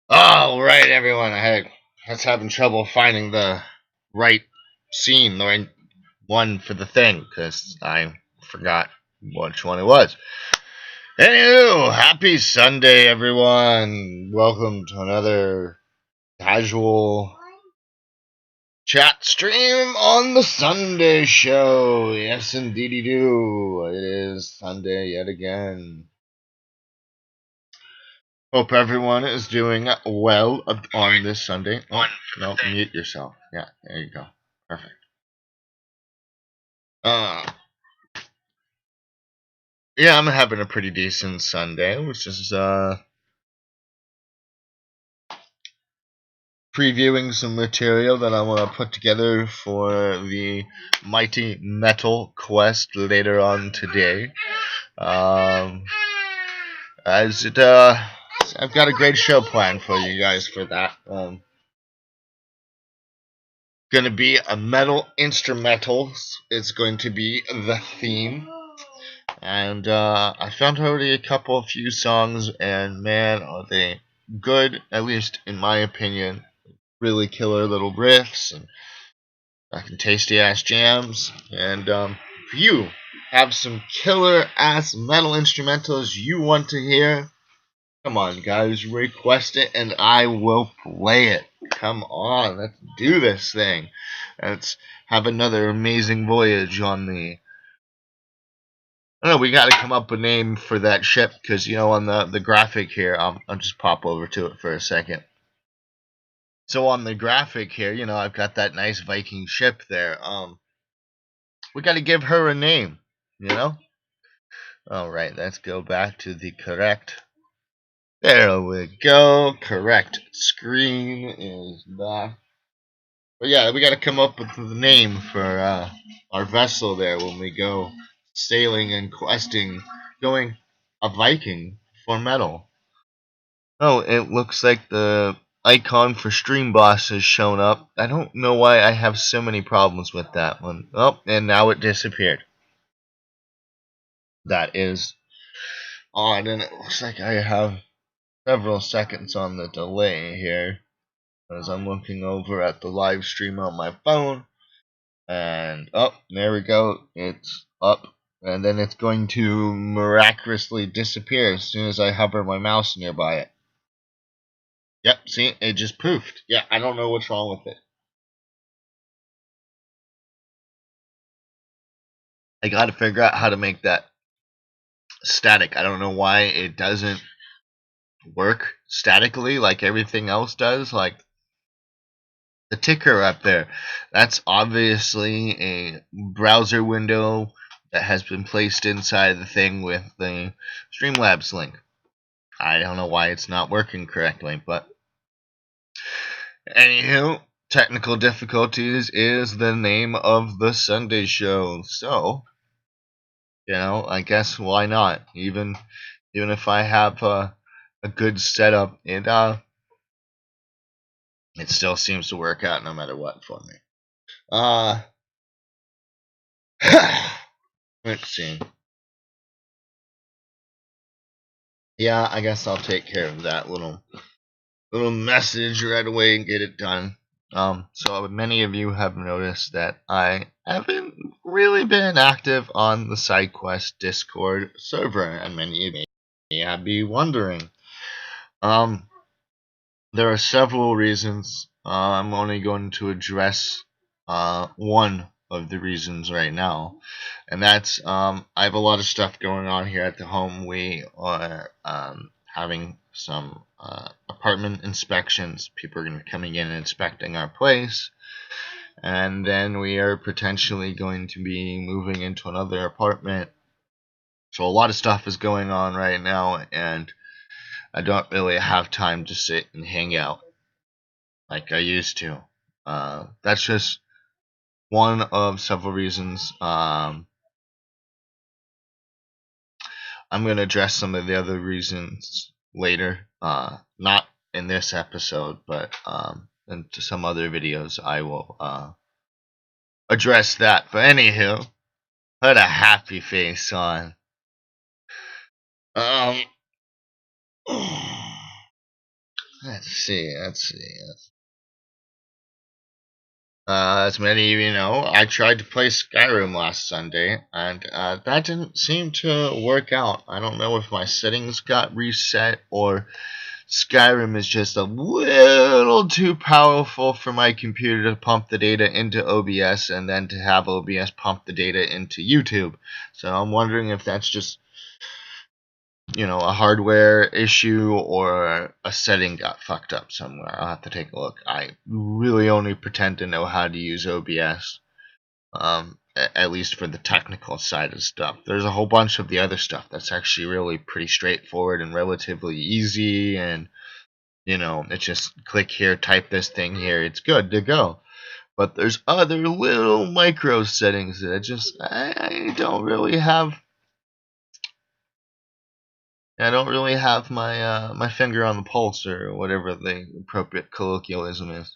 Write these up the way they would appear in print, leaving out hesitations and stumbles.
All right, everyone. I was having trouble finding the right scene, the right one for the thing, because I forgot which one it was. Anywho, happy Sunday, everyone. Welcome to another casual chat stream on the Sunday show. Yes, indeedy do. It is Sunday yet again. Hope everyone is doing well on this Sunday. Oh, no, mute yourself. Yeah, there you go. Perfect. Yeah, I'm having a pretty decent Sunday, which is previewing some material that I want to put together for the Mighty Metal Quest later on today. As it, I've got a great show planned for you guys for that. Gonna be a metal instrumentals. It's going to be the theme. And I found already a few songs, and man, are they good, at least in my opinion. Really killer little riffs and fucking tasty ass jams. And if you have some killer ass metal instrumentals you want to hear, come on, guys, request it and I will play it. Come on, let's do this thing. Let's have another amazing voyage on the. I don't know, we got to come up with a name for that ship because, on the graphic here, I'll just pop over to it for a second. So on the graphic here, I've got that nice Viking ship there. We got to give her a name, Alright, let's go back to the correct. There we go. Correct screen is back. But yeah, we got to come up with the name for our vessel there when we go sailing and questing, going a Viking for metal. Oh, it looks like the icon for Stream Boss has shown up. I don't know why I have so many problems with that one. Oh, and now it disappeared. That is odd, and it looks like I have several seconds on the delay here as I'm looking over at the live stream on my phone. And there we go. It's up. And then it's going to miraculously disappear as soon as I hover my mouse nearby it. Yep, see, it just poofed. Yeah, I don't know what's wrong with it. I gotta figure out how to make that static. I don't know why it doesn't work statically like everything else does. Like the ticker up there, that's obviously a browser window that has been placed inside the thing with the Streamlabs link. I don't know why it's not working correctly, but anywho, technical difficulties is the name of the Sunday show. So, I guess why not? Even if I have a good setup, it still seems to work out no matter what for me. Let's see. Yeah, I guess I'll take care of that little message right away and get it done. So many of you have noticed that I haven't really been active on the SideQuest Discord server, and many of you may be wondering. There are several reasons. I'm only going to address one of the reasons right now, and that's I have a lot of stuff going on here at the home. We are having some apartment inspections. People are going to be coming in and inspecting our place, and then we are potentially going to be moving into another apartment. So a lot of stuff is going on right now, and I don't really have time to sit and hang out like I used to. That's just one of several reasons. I'm going to address some of the other reasons later. Not in this episode, but in some other videos I will address that. But anywho, put a happy face on. Let's see. As many of you know, I tried to play Skyrim last Sunday, and that didn't seem to work out. I don't know if my settings got reset or Skyrim is just a little too powerful for my computer to pump the data into OBS and then to have OBS pump the data into YouTube. So I'm wondering if that's just a hardware issue or a setting got fucked up somewhere. I'll have to take a look. I really only pretend to know how to use OBS, at least for the technical side of stuff. There's a whole bunch of the other stuff that's actually really pretty straightforward and relatively easy, and it's just click here, type this thing here, it's good to go. But there's other little micro settings that I don't really have. I don't really have my finger on the pulse, or whatever the appropriate colloquialism is.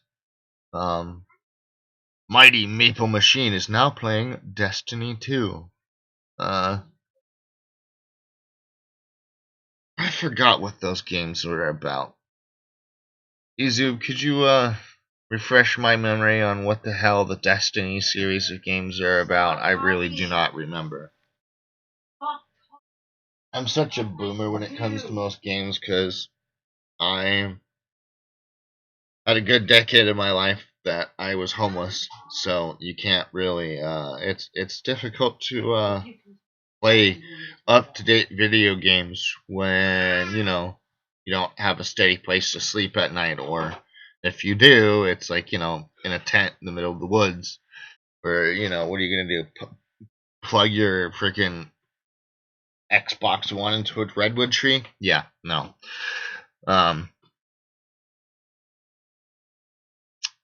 Mighty Maple Machine is now playing Destiny 2. I forgot what those games were about. Izu, could you refresh my memory on what the hell the Destiny series of games are about? I really do not remember. I'm such a boomer when it comes to most games because I had a good decade of my life that I was homeless, so you can't really. It's difficult to play up to date video games when you don't have a steady place to sleep at night, or if you do, it's like in a tent in the middle of the woods, where what are you gonna do? Plug your freaking Xbox One into a redwood tree. Yeah, no. Um,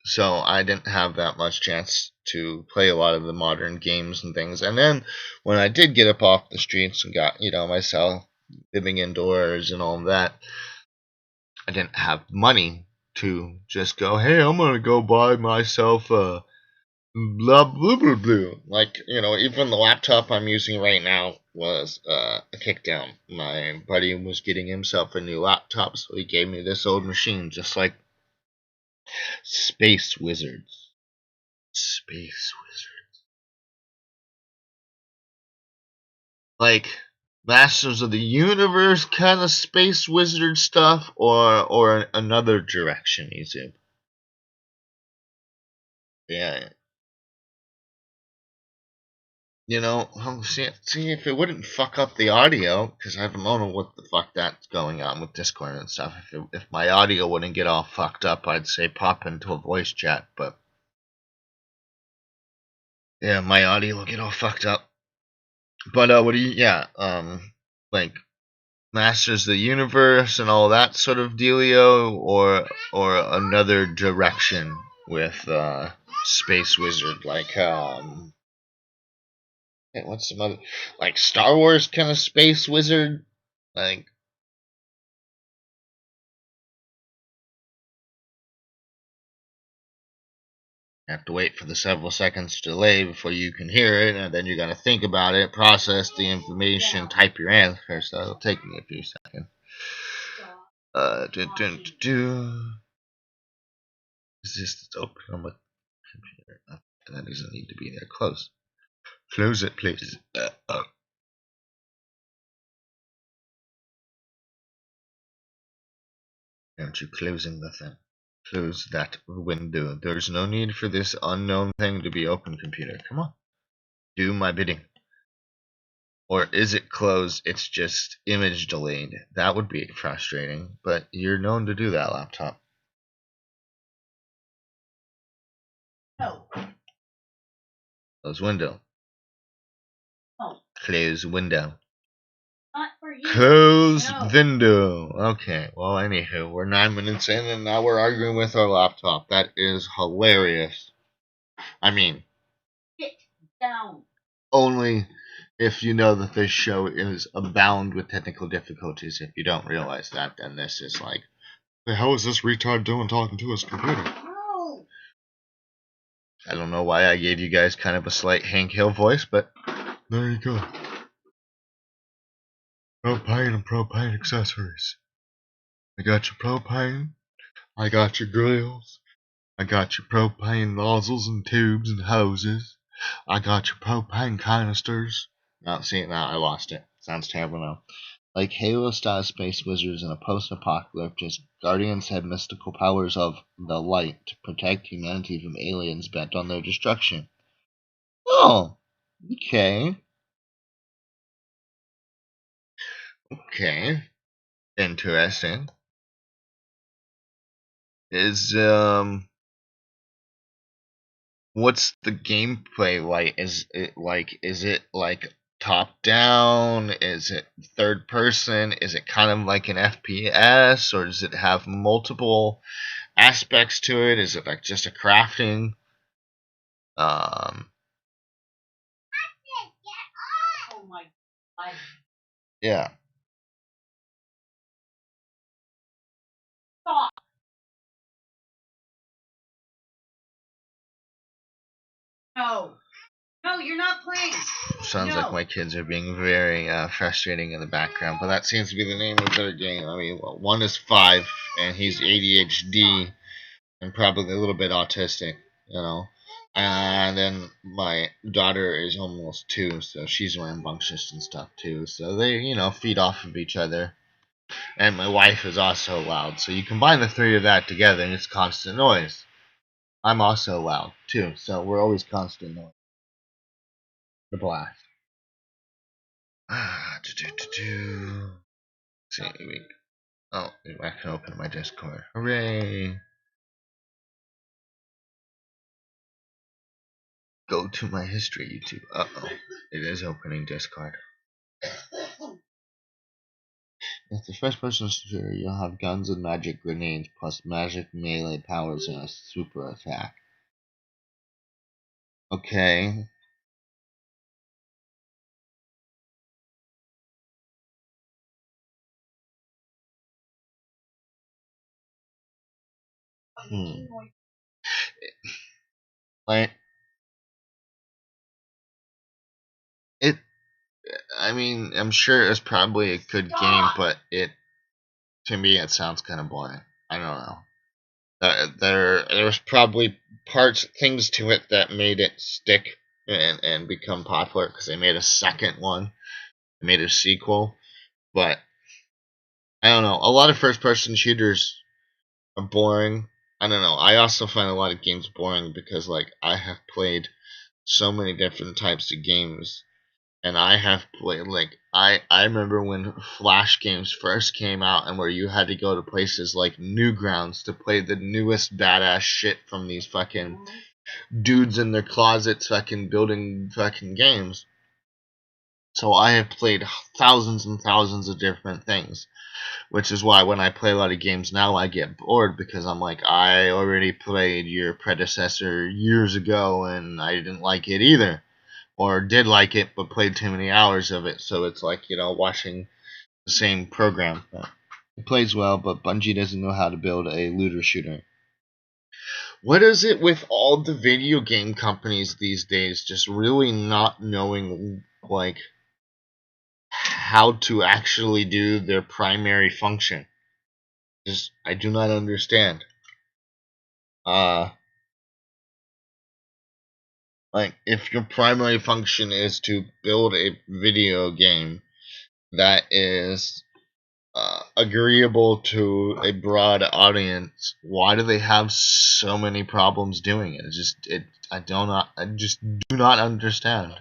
so I didn't have that much chance to play a lot of the modern games and things. And then when I did get up off the streets and got, myself living indoors and all of that, I didn't have money to just go, hey, I'm gonna go buy myself a blah blah blah blah. Like, even the laptop I'm using right now was a kickdown. My buddy was getting himself a new laptop, so he gave me this old machine, just like Space Wizards. Space Wizards. Like Masters of the Universe kind of Space Wizard stuff, or another direction, YouTube. Yeah. See if it wouldn't fuck up the audio, because I don't know what the fuck that's going on with Discord and stuff. If my audio wouldn't get all fucked up, I'd say pop into a voice chat, but yeah, my audio will get all fucked up. But like Masters of the Universe and all that sort of dealio, or another direction with Space Wizard, like what's some other, like Star Wars kind of Space Wizard, like. You have to wait for the several seconds delay before you can hear it, and then you're going to think about it, process the information, type your answer, so it'll take me a few seconds. Is this open on my computer? That doesn't need to be there. Close. Close it, please. Aren't you closing the thing? Close that window. There's no need for this unknown thing to be open, computer. Come on. Do my bidding. Or is it closed? It's just image delayed. That would be frustrating, but you're known to do that, laptop. No. Close window. Oh. Close window. Not for you. Close No. window. Okay, well, anywho, we're 9 minutes in and now we're arguing with our laptop. That is hilarious. I mean, sit down. Only if you know that this show is abound with technical difficulties. If you don't realize that, then this is like, the hell is this retard doing talking to his computer? No. I don't know why I gave you guys kind of a slight Hank Hill voice, but there you go. Propane and propane accessories. I got your propane. I got your grills. I got your propane nozzles and tubes and hoses. I got your propane canisters. Now, see, now I lost it. Sounds terrible now. Like Halo-style space wizards in a post-apocalyptic, Guardians had mystical powers of the light to protect humanity from aliens bent on their destruction. Oh, okay. Okay. Interesting. Is what's the gameplay like? Is it like top down? Is it third person? Is it kind of like an FPS, or does it have multiple aspects to it? Is it like just a crafting? Um Oh my God. yeah. Stop. No. No, you're not playing. Sounds like my kids are being very frustrating in the background, but that seems to be the name of their game. I mean, well, one is 5, and he's ADHD and probably a little bit autistic, you know. And then my daughter is almost 2, so she's rambunctious and stuff too. So they, feed off of each other. And my wife is also loud. So you combine the 3 of that together, and it's constant noise. I'm also loud too, so we're always constant noise. The blast. See, oh, I can open my Discord. Hooray! Go to my history, YouTube. Uh-oh. It is opening Discord. It's a first-person shooter. You'll have guns and magic grenades, plus magic melee powers and a super attack. Okay. Like it. I mean, I'm sure it's probably a good game, but to me it sounds kind of boring. I don't know. There's probably things to it that made it stick and become popular because they made a second one, they made a sequel. But I don't know. A lot of first-person shooters are boring. I don't know. I also find a lot of games boring because like I have played so many different types of games. And I have played like I remember when Flash games first came out and where you had to go to places like Newgrounds to play the newest badass shit from these fucking dudes in their closets fucking building fucking games. So I have played thousands and thousands of different things, which is why when I play a lot of games now I get bored because I'm like I already played your predecessor years ago and I didn't like it either. Or did like it, but played too many hours of it. So it's like, watching the same program. It plays well, but Bungie doesn't know how to build a looter shooter. What is it with all the video game companies these days just really not knowing, like, how to actually do their primary function? I do not understand. Like, if your primary function is to build a video game that is agreeable to a broad audience, why do they have so many problems doing it? I just do not understand.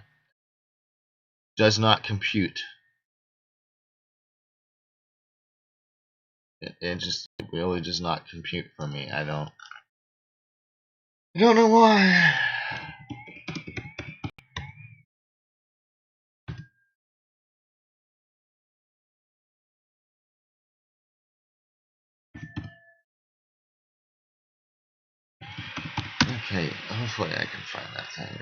Does not compute. It really does not compute for me. I don't know why. Okay, hopefully I can find that thing.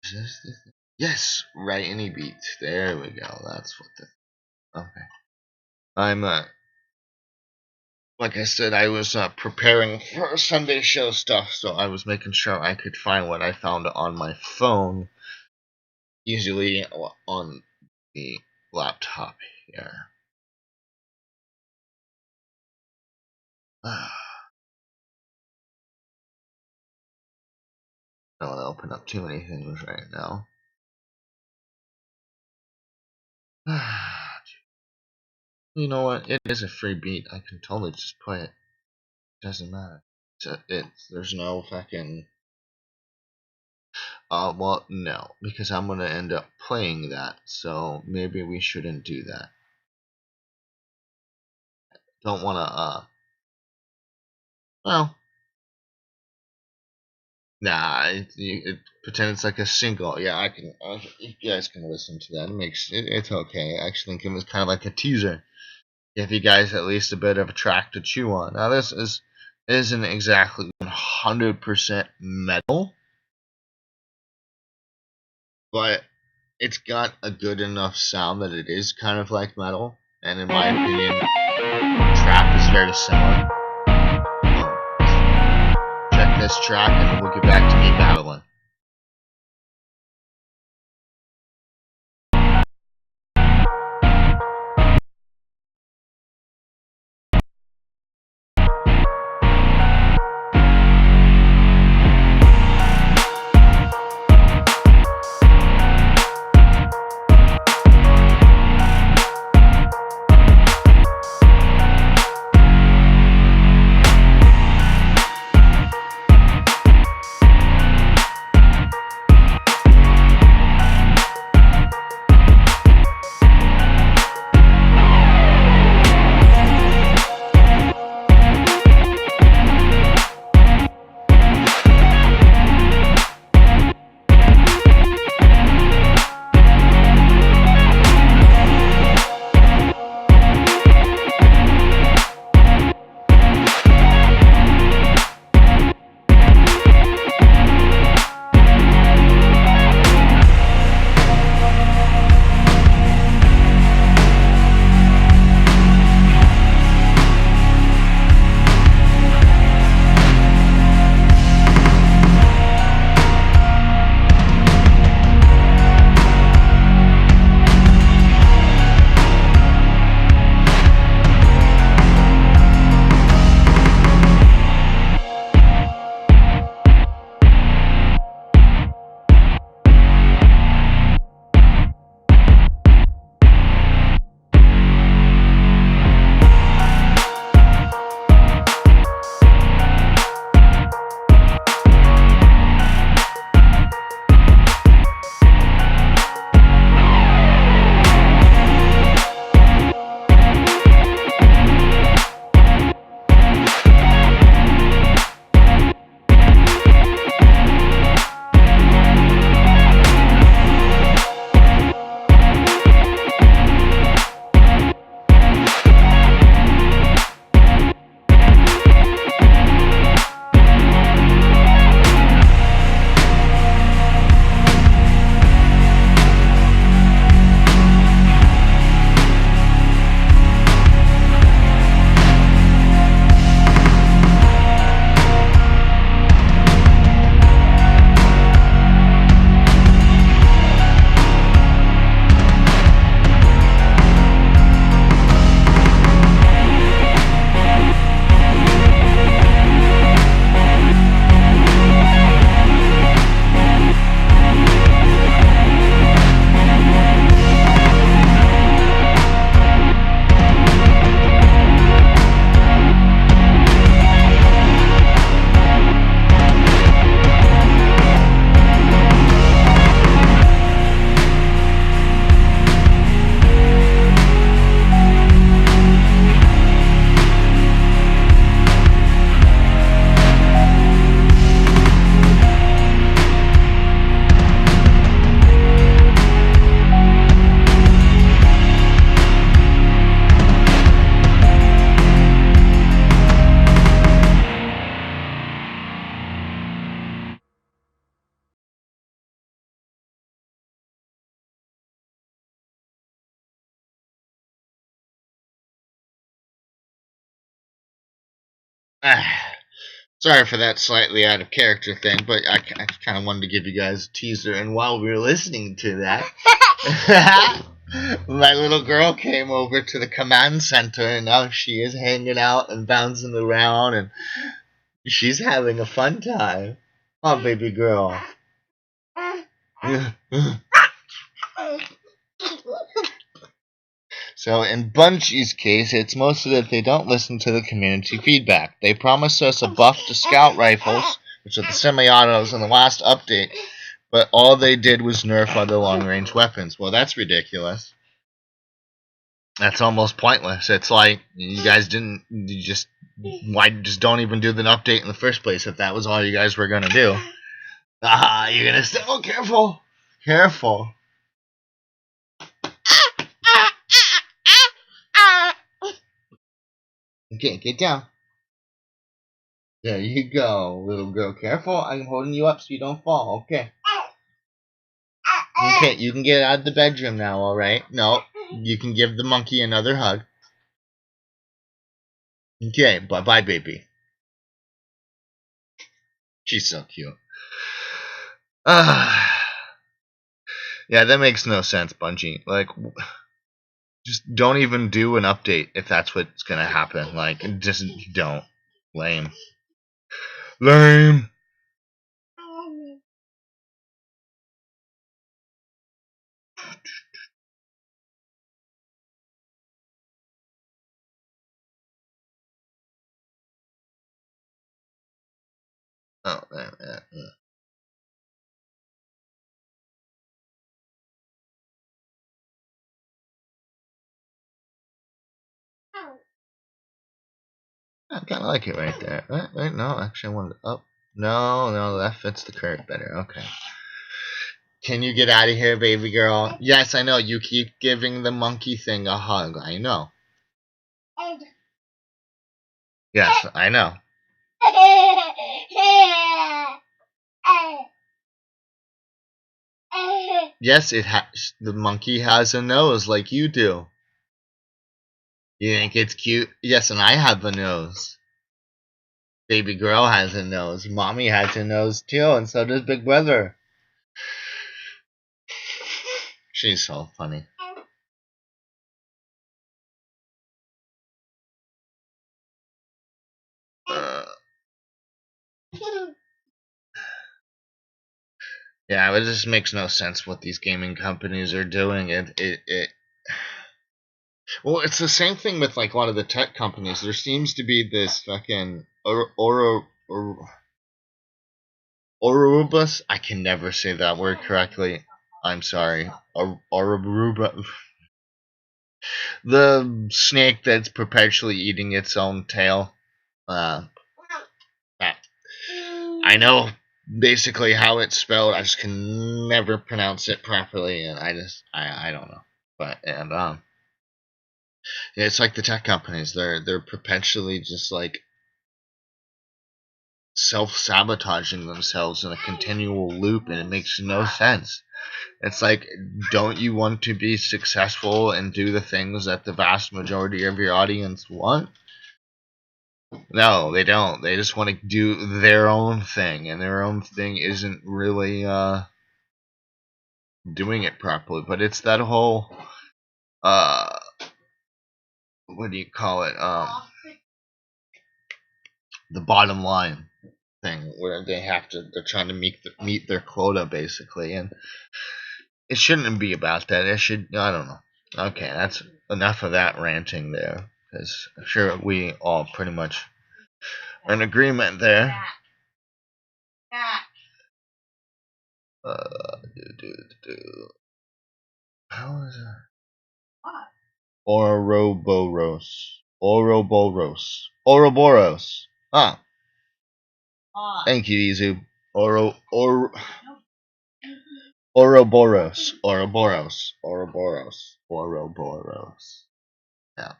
Is this the thing? Yes, right, any beat. There we go. That's what the. Okay. I'm like I said, I was preparing for Sunday show stuff, so I was making sure I could find what I found on my phone easily on the laptop here. I don't want to open up too many things right now. You know what? It is a free beat. I can totally just play it. Doesn't matter. There's no fucking. Well, no, because I'm gonna end up playing that, so maybe we shouldn't do that. Don't wanna, well, nah, pretend it's like a single. Yeah, you guys can listen to that. It's okay. I actually think it was kind of like a teaser. Give you guys at least a bit of a track to chew on. Now, this isn't exactly 100% metal, but it's got a good enough sound that it is kind of like metal, and in my opinion, trap is very similar. Check this track, and then we'll get back to me battling. Sorry for that slightly out of character thing, but I kind of wanted to give you guys a teaser. And while we were listening to that, my little girl came over to the command center, and now she is hanging out and bouncing around, and she's having a fun time. Oh, baby girl. So in Bungie's case, it's mostly that they don't listen to the community feedback. They promised us a buff to scout rifles, which are the semi-autos in the last update, but all they did was nerf other long-range weapons. Well, that's ridiculous. That's almost pointless. It's like you guys why just don't even do the update in the first place if that was all you guys were gonna do. You're gonna say, oh, careful, careful. Okay, get down. There you go, little girl. Careful, I'm holding you up so you don't fall. Okay. Okay, you can get out of the bedroom now, alright? No, you can give the monkey another hug. Okay, bye-bye, baby. She's so cute. Yeah, that makes no sense, Bungie. Like, just don't even do an update if that's what's gonna happen. Like, just don't. Lame. Lame. Oh, yeah. I kind of like it right there. Wait, no, actually, I wanted to up. No, that fits the curve better. Okay. Can you get out of here, baby girl? Yes, I know. You keep giving the monkey thing a hug. I know. Yes, I know. Yes, the monkey has a nose like you do. You think it's cute? Yes, and I have a nose. Baby girl has a nose. Mommy has a nose too, and so does Big Brother. She's so funny. Yeah, it just makes no sense what these gaming companies are doing. Well, it's the same thing with like a lot of the tech companies. There seems to be this fucking Ouroboros. I can never say that word correctly. I'm sorry. Ouroboros. The snake that's perpetually eating its own tail. I know basically how it's spelled. I just can never pronounce it properly, and I don't know. But yeah, it's like the tech companies. They're perpetually just like self-sabotaging themselves in a continual loop, and it makes no sense. It's like, don't you want to be successful and do the things that the vast majority of your audience want? No, they don't. They just want to do their own thing, and their own thing isn't really doing it properly. But it's that whole what do you call it? The bottom line thing where they're trying to meet their quota basically, and it shouldn't be about that. It should, I don't know. Okay, that's enough of that ranting there, because I'm sure we all pretty much are in agreement there. How is it? Ouroboros. Ah. Thank you, Izu. Ouroboros. Yeah.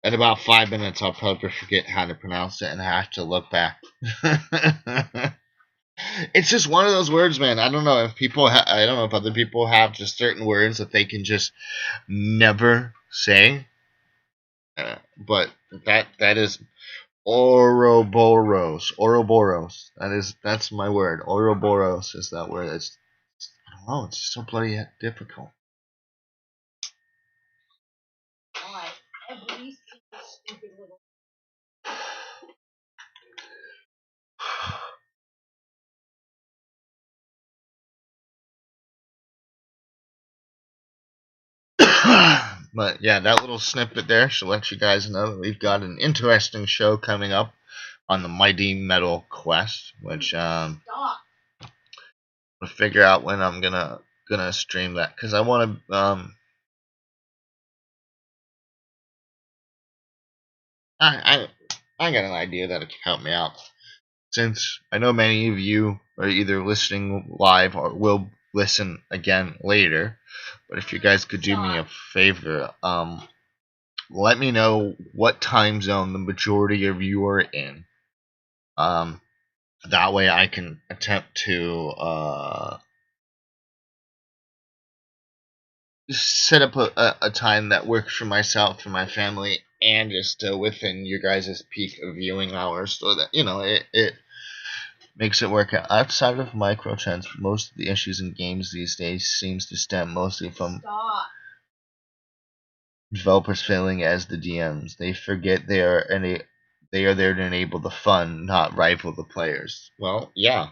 In about 5 minutes, I'll probably forget how to pronounce it and have to look back. It's just one of those words, man. I don't know if I don't know if other people have just certain words that they can just never say. But that is Ouroboros. That's my word. Ouroboros is that word. I don't know. It's so bloody difficult. Why? Every single stupid little. But yeah, that little snippet there should let you guys know that we've got an interesting show coming up on the Mighty Metal Quest, which Stop. I'll figure out when I'm gonna stream that because I want to I got an idea that could help me out. Since I know many of you are either listening live or will listen again later, but if you guys could do me a favor, let me know what time zone the majority of you are in. That way I can attempt to set up a time that works for myself, for my family, and is still within your guys' peak of viewing hours, so that it makes it work out. Outside of microtrends, most of the issues in games these days seems to stem mostly from developers failing as the DMs. They forget they are there to enable the fun, not rival the players. Well, yeah,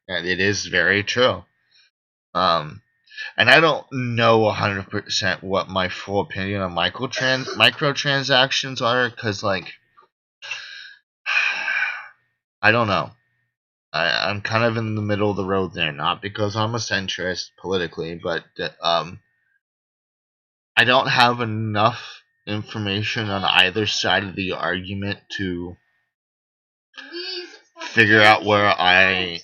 it is very true. And I don't know 100% what my full opinion on microtransactions are, because, like, I don't know. I'm kind of in the middle of the road there, not because I'm a centrist politically, but I don't have enough information on either side of the argument to figure out where I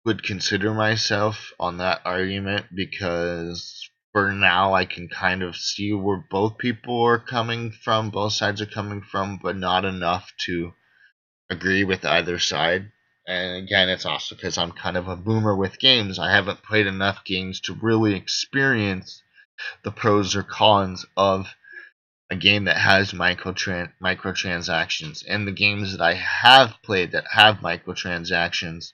would consider myself on that argument, because for now I can kind of see where both sides are coming from, but not enough to agree with either side. And again, it's also because I'm kind of a boomer with games. I haven't played enough games to really experience the pros or cons of a game that has microtransactions. And the games that I have played that have microtransactions,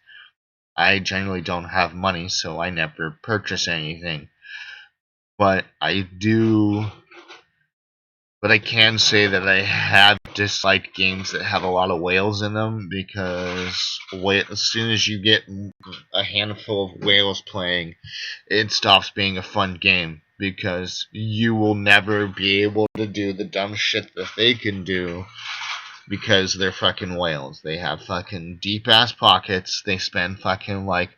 I generally don't have money, so I never purchase anything. But I can say that I have disliked games that have a lot of whales in them, because as soon as you get a handful of whales playing, it stops being a fun game, because you will never be able to do the dumb shit that they can do, because they're fucking whales. They have fucking deep ass pockets. They spend fucking like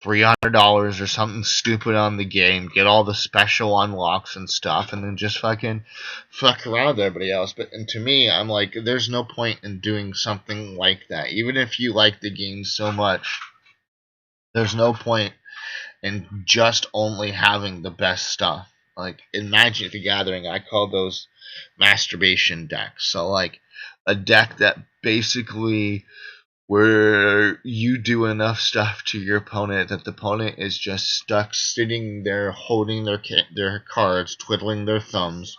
$300 or something stupid on the game, get all the special unlocks and stuff, and then just fucking fuck around with everybody else. But and to me, I'm like, there's no point in doing something like that. Even if you like the game so much, there's no point in just only having the best stuff. Like in Magic the Gathering, I call those masturbation decks. So like a deck that basically where you do enough stuff to your opponent that the opponent is just stuck sitting there holding their cards, twiddling their thumbs,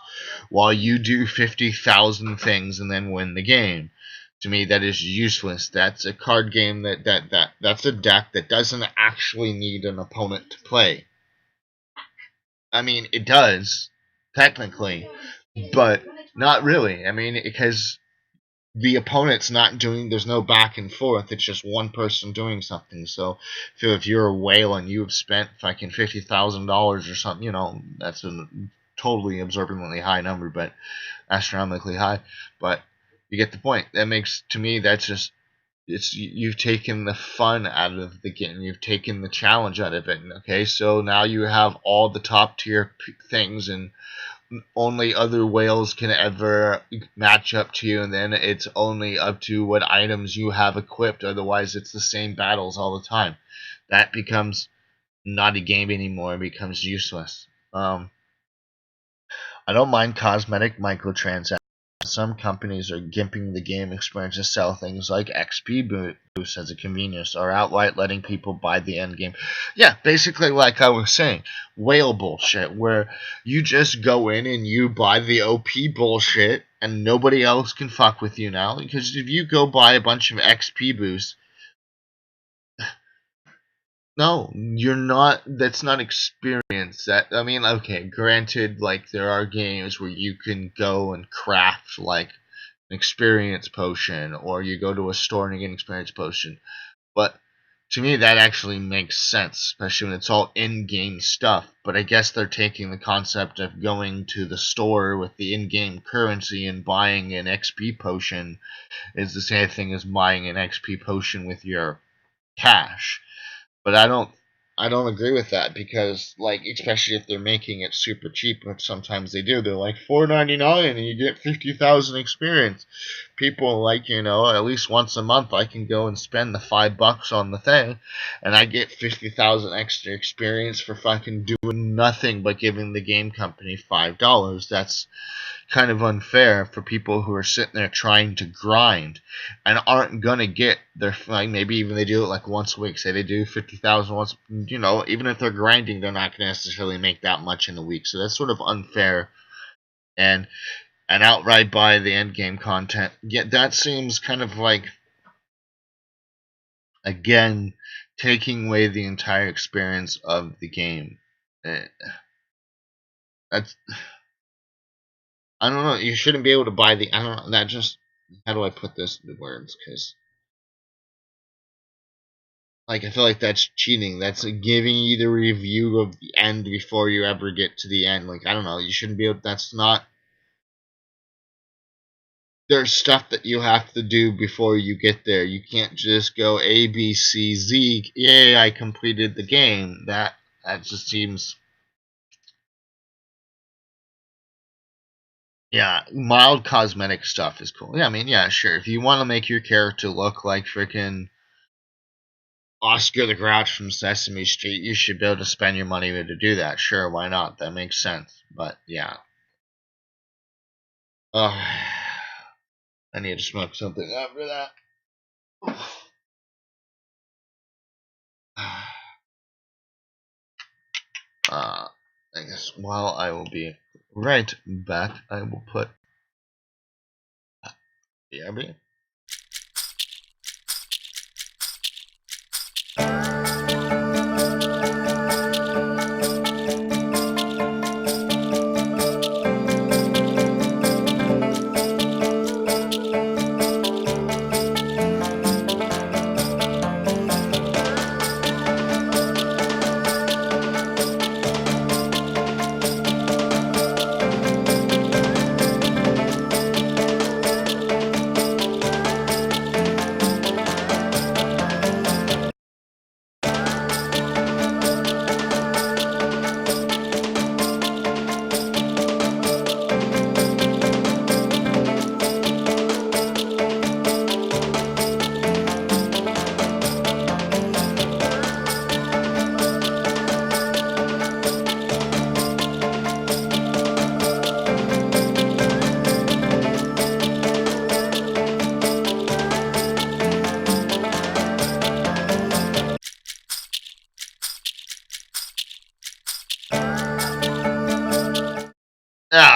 while you do 50,000 things and then win the game. To me, that is useless. That's a card game that's a deck that doesn't actually need an opponent to play. I mean, it does, technically, but not really. I mean, because the opponent's not doing, there's no back and forth, it's just one person doing something. So if you're a whale and you've spent fucking $50,000 or something, that's a totally absorbingly high number, but astronomically high, but you get the point. That makes, to me, that's just, you've taken the fun out of the game, you've taken the challenge out of it. Okay, so now you have all the top tier things, and only other whales can ever match up to you, and then it's only up to what items you have equipped. Otherwise, it's the same battles all the time. That becomes not a game anymore. It becomes useless. I don't mind cosmetic microtransactions. some companies are gimping the game experience to sell things like XP boosts as a convenience, or outright letting people buy the end game. Yeah, basically like I was saying, whale bullshit, where you just go in and you buy the OP bullshit and nobody else can fuck with you now. Because if you go buy a bunch of XP boosts, no, you're not. That's not experience. That, I mean, okay, granted, like there are games where you can go and craft like an experience potion, or you go to a store and get an experience potion. But to me, that actually makes sense, especially when it's all in-game stuff. But I guess they're taking the concept of going to the store with the in-game currency and buying an XP potion is the same thing as buying an XP potion with your cash. But I don't agree with that, because like, especially if they're making it super cheap, which sometimes they do, they're like $4.99 and you get 50,000 experience. People like, at least once a month I can go and spend the $5 on the thing and I get 50,000 extra experience for fucking doing nothing but giving the game company $5. That's kind of unfair for people who are sitting there trying to grind and aren't gonna get their, like, maybe even they do it like once a week. Say they do 50,000 once, even if they're grinding, they're not gonna necessarily make that much in a week. So that's sort of unfair, and outright buy the end game content. Yeah, that seems kind of like, again, taking away the entire experience of the game. That's, I don't know. You shouldn't be able to buy the. I don't know. That just. How do I put this into words? Because, like, I feel like that's cheating. That's giving you the review of the end before you ever get to the end. Like, I don't know. You shouldn't be able. That's not. There's stuff that you have to do before you get there. You can't just go A, B, C, Z. Yay! I completed the game. That just seems. Yeah, mild cosmetic stuff is cool. Yeah, I mean, yeah, sure. If you want to make your character look like freaking Oscar the Grouch from Sesame Street, you should be able to spend your money to do that. Sure, why not? That makes sense. But yeah. I need to smoke something after that. I guess while I will be right back, I will put BRB.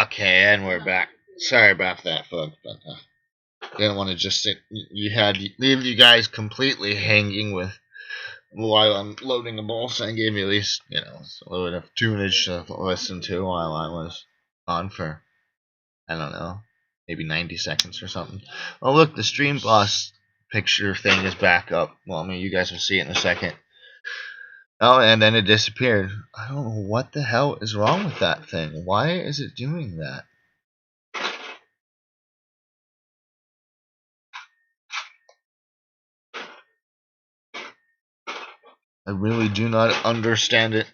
Okay, and we're back. Sorry about that, folks, but didn't want to just leave you guys completely hanging with while I'm loading a bowl. So I gave you at least a little bit of tunage to listen to while I was on for, I don't know, maybe 90 seconds or something. Oh look, the Stream Boss picture thing is back up. Well, I mean, you guys will see it in a second. Oh, and then it disappeared. I don't know what the hell is wrong with that thing. Why is it doing that? I really do not understand it.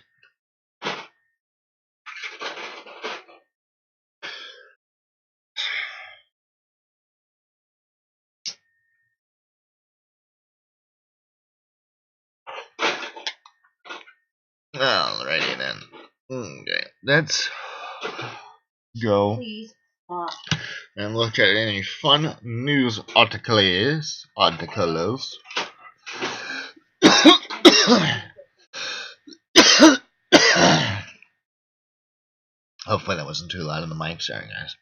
Alrighty then. Okay, let's go. Please stop. and look at any fun news articles. Hopefully that wasn't too loud on the mic. Sorry, guys.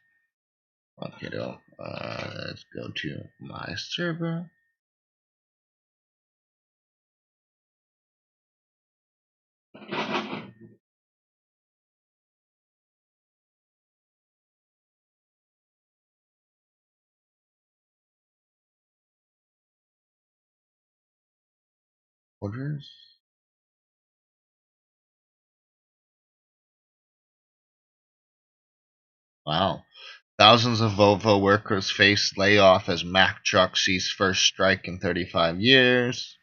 Okay, let's go to my server. Orders. Wow. Thousands of Volvo workers face layoff as Mack truck sees first strike in 35 years.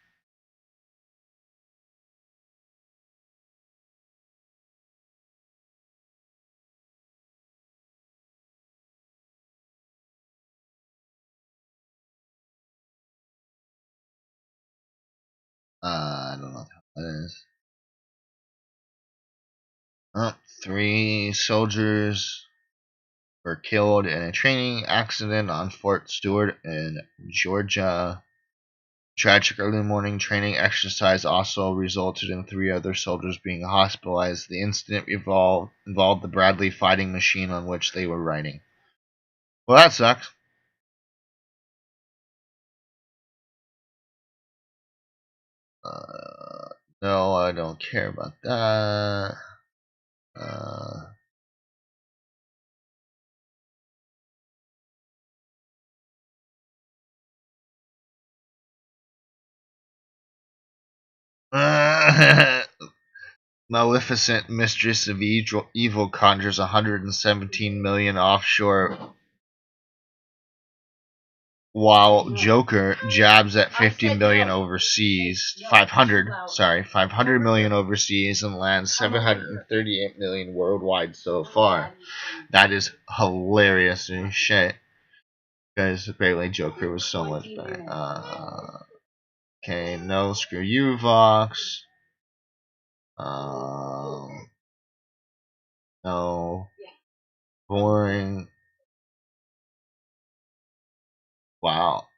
I don't know what that is. Oh, 3 soldiers were killed in a training accident on Fort Stewart in Georgia. Tragic early morning training exercise also resulted in 3 other soldiers being hospitalized. The incident involved the Bradley fighting machine on which they were riding. Well, that sucks. No, I don't care about that. Maleficent, mistress of evil, conjures 117 million offshore, while Joker jabs at 50 million overseas. 500 million overseas and lands 738 million worldwide so far. That is hilarious and shit. Because apparently Joker was so much better. Okay, no, screw you, Vox. No. Boring. Wow.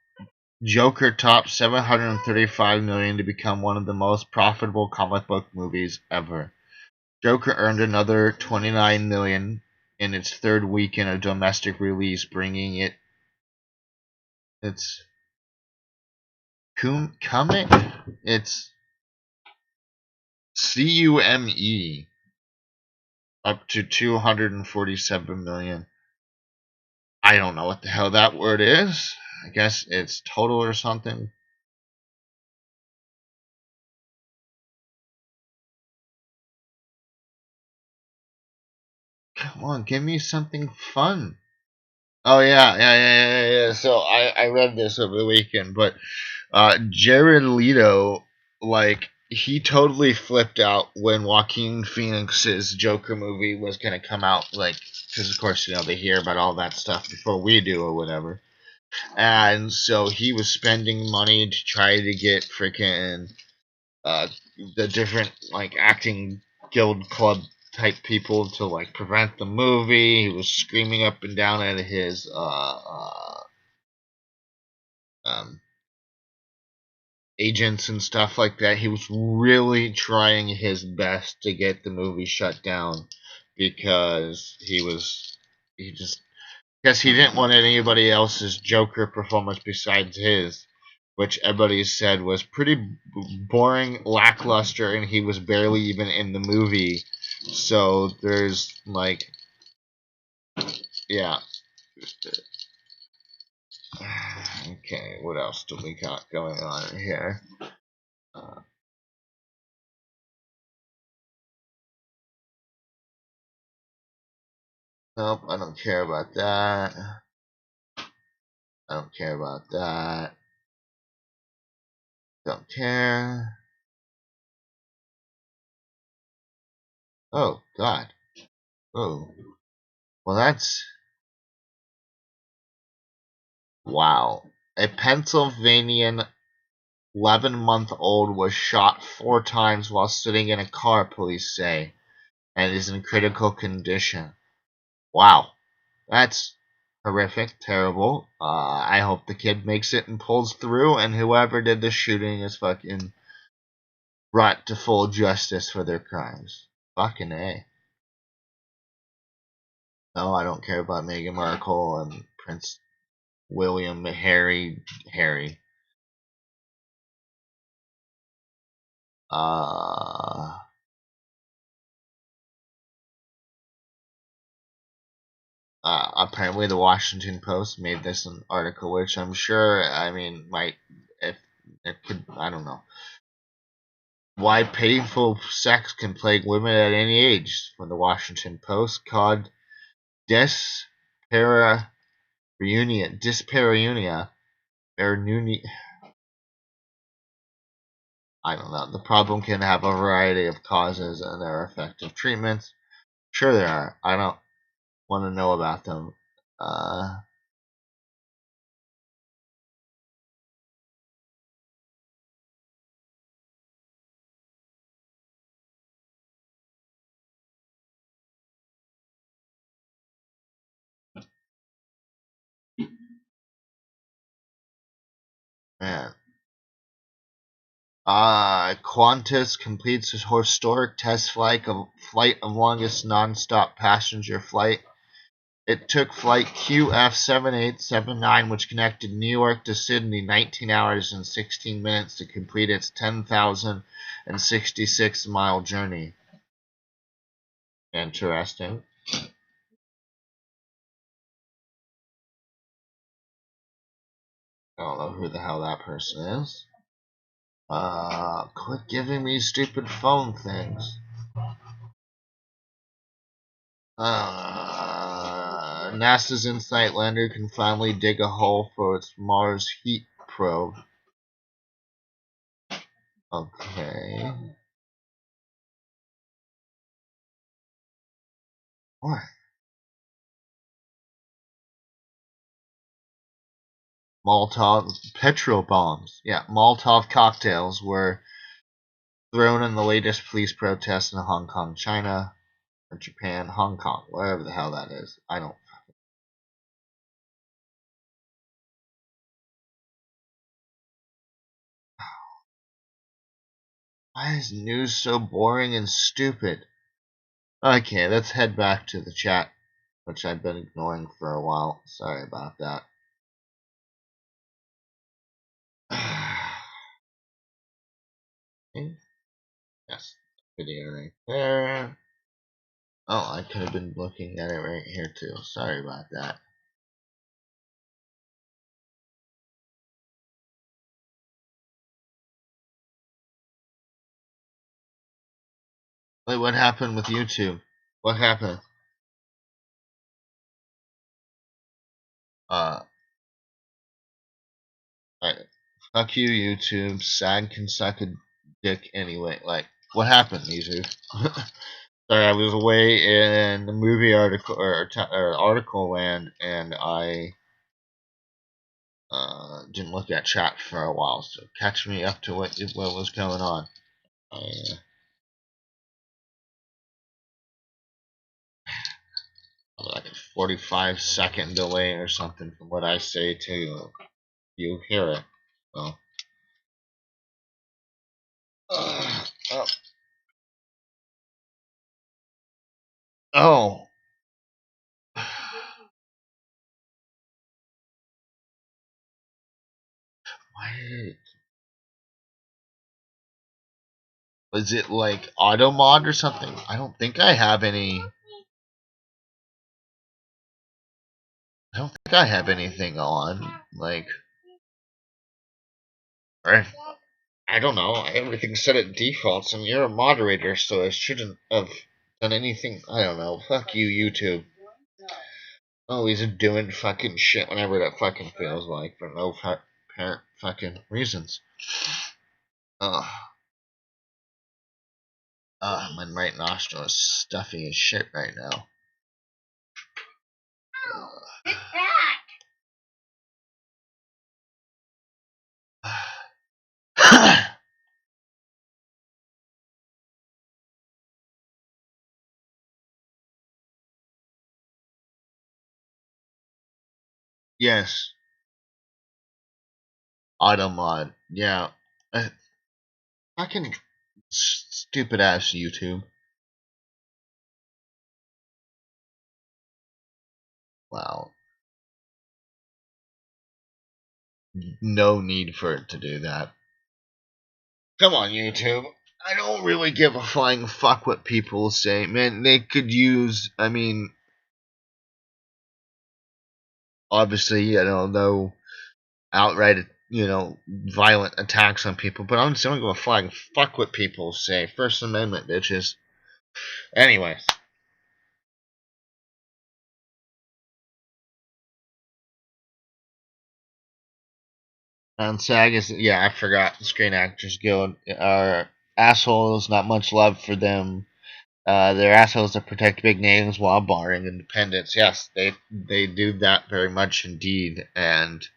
Joker topped 735 million to become one of the most profitable comic book movies ever. Joker earned another 29 million in its third weekend of domestic release, bringing its CUME up to 247 million. I don't know what the hell that word is. I guess it's total or something. Come on, give me something fun. Oh yeah. So I read this over the weekend, but Jared Leto, like, he totally flipped out when Joaquin Phoenix's Joker movie was gonna come out, like, because of course they hear about all that stuff before we do or whatever, and so he was spending money to try to get freaking uh, the different like acting guild club type people to like prevent the movie. He was screaming up and down at his um, agents and stuff like that. He was really trying his best to get the movie shut down because he just because he didn't want anybody else's Joker performance besides his, which everybody said was pretty boring, lackluster, and he was barely even in the movie. So there's like, yeah. Okay, what else do we got going on here? Nope, I don't care about that. I don't care about that. Don't care. Oh, God. Oh. Well, that's... Wow. A Pennsylvanian 11-month-old was shot 4 times while sitting in a car, police say, and is in critical condition. Wow. That's horrific, terrible. I hope the kid makes it and pulls through, and whoever did the shooting is fucking brought to full justice for their crimes. Fucking A. No, I don't care about Meghan Markle and Prince William, Harry. Uh, Apparently the Washington Post made this an article, which I'm sure, I mean, might, if it could, I don't know. Why painful sex can plague women at any age, from the Washington Post, called Dispareunia, I don't know. The problem can have a variety of causes and there are effective treatments. Sure there are. I don't want to know about them. Uh, man. Qantas completes a historic test flight of longest non-stop passenger flight. It took flight QF7879, which connected New York to Sydney, 19 hours and 16 minutes to complete its 10,066-mile journey. Interesting. I don't know who the hell that person is. Quit giving me stupid phone things. NASA's InSight lander can finally dig a hole for its Mars heat probe. Okay. What? Molotov petrol bombs. Yeah, Molotov cocktails were thrown in the latest police protests in Hong Kong, China, or Japan, Hong Kong, wherever the hell that is. I don't. Why is news so boring and stupid? Okay, let's head back to the chat, which I've been ignoring for a while. Sorry about that. Yes, video right there. Oh, I could have been looking at it right here too. Sorry about that. Wait, what happened with YouTube? What happened? Uh, fuck you, YouTube. SAG can suck a dick anyway. Like, what happened, YouTube? Sorry, I was away in the movie article or article land, and I didn't look at chat for a while. So catch me up to what was going on. Like a 45-second delay or something from what I say to you hear it. So. Oh. Oh. Why? Was it like auto mod or something? I don't think I have any. I don't think I have anything on. Like, or I don't know. Everything's set at defaults, and you're a moderator, so I shouldn't have done anything. I don't know. Fuck you, YouTube. Always doing fucking shit whenever that fucking feels like for no apparent fucking reasons. Ugh. My right nostril is stuffy as shit right now. Sit back. Yes. Automod. Yeah. Fucking stupid ass YouTube. Wow. No need for it to do that. Come on, YouTube. I don't really give a flying fuck what people say. Man, they could use, I mean, obviously, no outright, violent attacks on people, but honestly, I don't give a flying fuck what people say. First Amendment, bitches. Anyways. And SAG is, yeah, I forgot. Screen Actors Guild are assholes, not much love for them. They're assholes that protect big names while barring independence. Yes, they do that very much indeed, and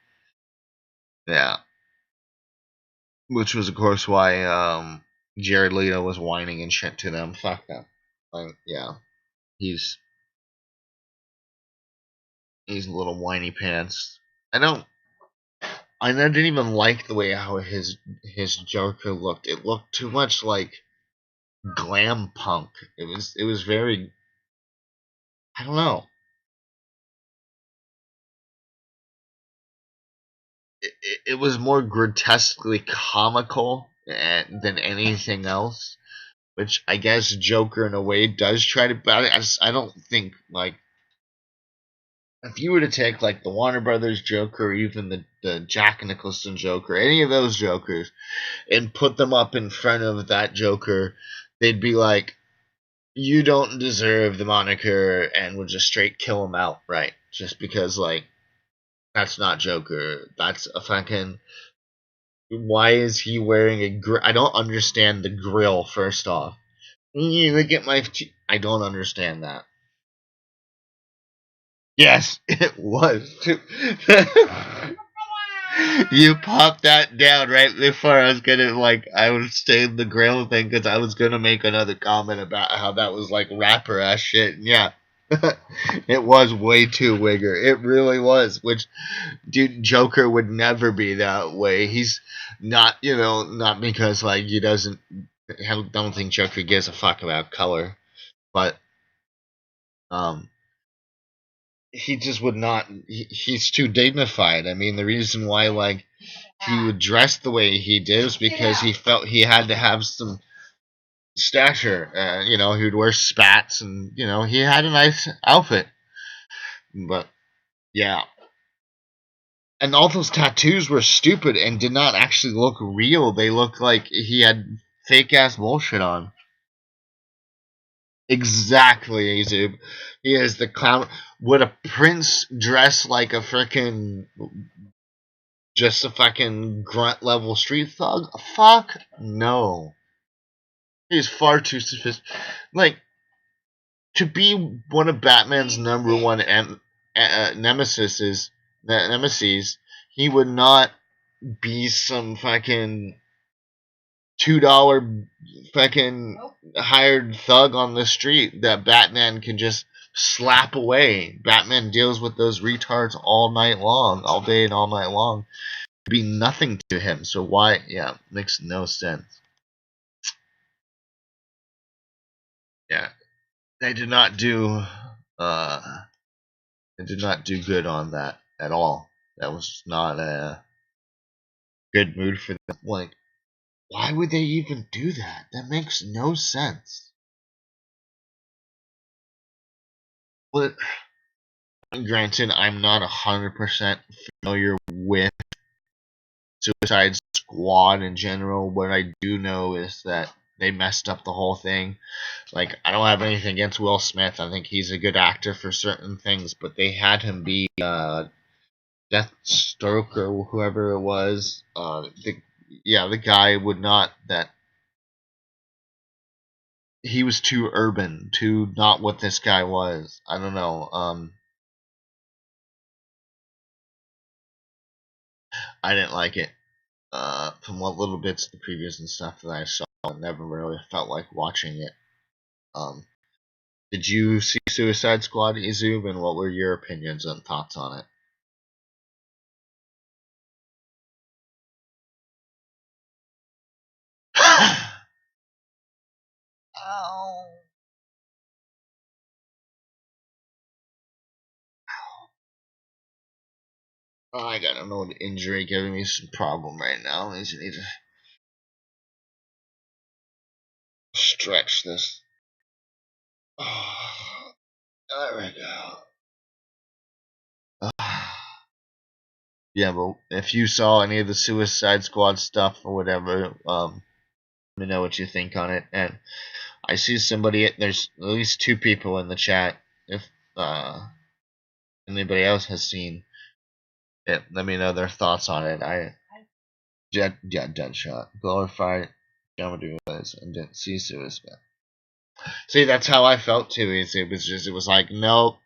yeah, which was of course why Jared Leto was whining and shit to them. Fuck them. Like, yeah, he's he's a little whiny pants. I don't. I didn't even like the way how his Joker looked. It looked too much like glam punk. It was very. I don't know. It was more grotesquely comical than anything else, which I guess Joker in a way does try to. But I don't think like if you were to take like the Warner Brothers Joker, or even the Jack Nicholson Joker, any of those Jokers, and put them up in front of that Joker, they'd be like, "You don't deserve the moniker," and would just straight kill him outright, just because like that's not Joker. That's a fucking. Why is he wearing a grill? I don't understand the grill. First off, look at my. I don't understand that. Yes, it was. You popped that down right before I was gonna like. I was saying the grill thing because I was gonna make another comment about how that was like rapper ass shit. And yeah, it was way too wigger. It really was. Which, dude, Joker would never be that way. He's not, not because like he doesn't. I don't think Joker gives a fuck about color, but um, he just would not. He's too dignified. I mean, the reason why like he would dress the way he did was because he felt he had to have some stature. He would wear spats, and he had a nice outfit. But yeah, and all those tattoos were stupid and did not actually look real. They looked like he had fake ass bullshit on. Exactly, Azub. He is the clown. Would a prince dress like a freaking just a fucking grunt level street thug? Fuck no. He's far too sophisticated. Like to be one of Batman's number one nemesis, he would not be some fucking $2 fucking hired thug on the street that Batman can just slap away. Batman deals with those retards all night long, all day and all night long. It'd be nothing to him. So why? Yeah, makes no sense. Yeah, they did not do. Uh, they did not do good on that at all. That was not a good mood for them. Like, why would they even do that? That makes no sense. But granted, I'm not 100% familiar with Suicide Squad in general. What I do know is that they messed up the whole thing. Like, I don't have anything against Will Smith. I think he's a good actor for certain things, but they had him be Deathstroke or whoever it was. The guy would not. That he was too urban, too not what this guy was. I don't know. I didn't like it. From what little bits of the previews and stuff that I saw, I never really felt like watching it. Um, did you see Suicide Squad, Izub, and what were your opinions and thoughts on it? Ow. Oh, I got an old injury giving me some problem right now. I just need to stretch this. Oh, there we go. Yeah, but if you saw any of the Suicide Squad stuff or whatever, let me know what you think on it. And I see somebody. There's at least 2 people in the chat. If anybody else has seen it, let me know their thoughts on it. Deadshot, glorified Yamato and didn't see Suicide. See, that's how I felt too. It was like, nope.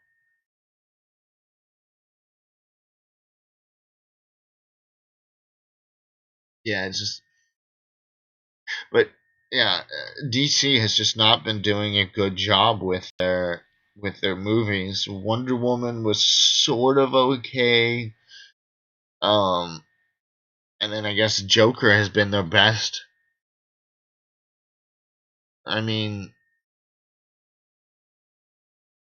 Yeah, it's just, but yeah, DC has just not been doing a good job with their movies. Wonder Woman was sort of okay. And then I guess Joker has been their best. I mean,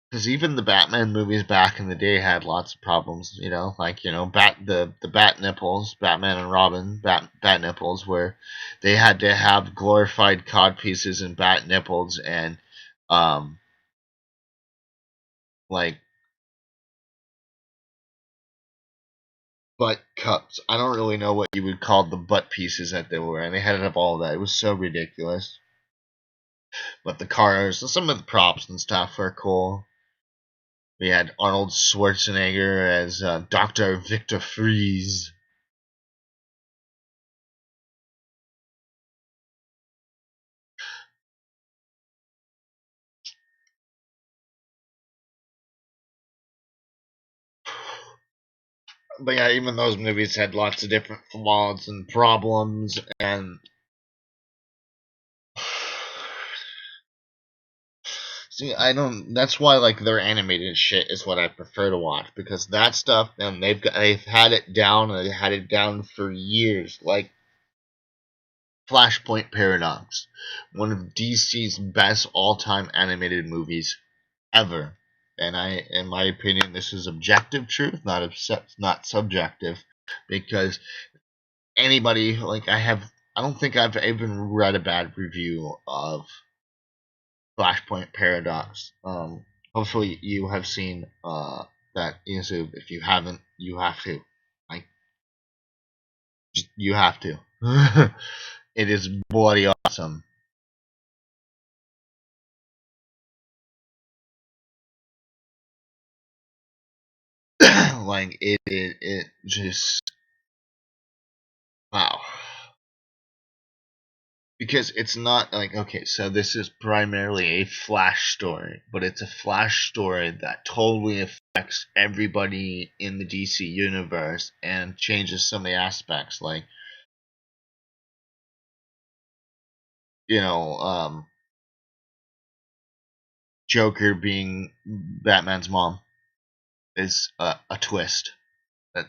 because even the Batman movies back in the day had lots of problems, like the bat nipples, Batman and Robin, bat nipples, where they had to have glorified cod pieces and bat nipples and like butt cups. I don't really know what you would call the butt pieces that they were, and they had to have all of that. It was so ridiculous. But the cars, some of the props and stuff were cool. We had Arnold Schwarzenegger as Dr. Victor Freeze. But yeah, even those movies had lots of different flaws and problems, and see, I don't. That's why like their animated shit is what I prefer to watch, because that stuff, and they've had it down, and they had it down for years. Like Flashpoint Paradox, one of DC's best all-time animated movies ever. And in my opinion, this is objective truth, not subjective, because anybody I don't think I've even read a bad review of Flashpoint Paradox. Hopefully you have seen that YouTube. If you haven't, you have to. Like, you have to. It is bloody awesome. Like it just wow. Because it's not like, okay, so this is primarily a Flash story, but it's a Flash story that totally affects everybody in the DC universe and changes some of the aspects, like you know, Joker being Batman's mom is a twist. That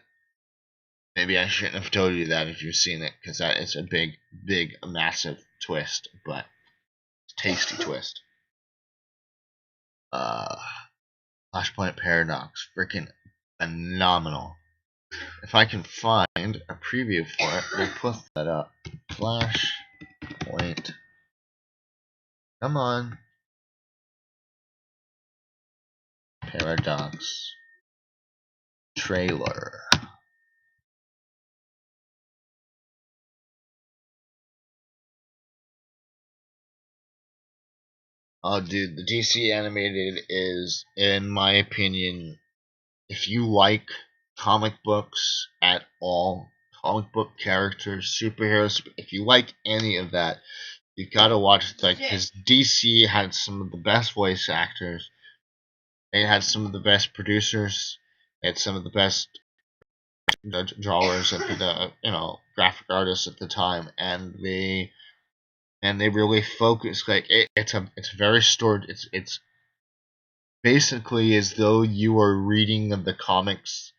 maybe I shouldn't have told you that if you've seen it, because that is a big, massive twist, but tasty twist. Uh, Flashpoint Paradox, freaking phenomenal. If I can find a preview for it, we'll put that up. Flashpoint. Come on. Paradox. Trailer. Oh, dude, the DC animated is, in my opinion, if you like comic books at all, comic book characters, superheroes, if you like any of that, you gotta watch it. Like, because DC had some of the best voice actors, they had some of the best producers, they had some of the best drawers at the graphic artists at the time, and they really focus. Like, it's very stored. It's basically as though you are reading the comics,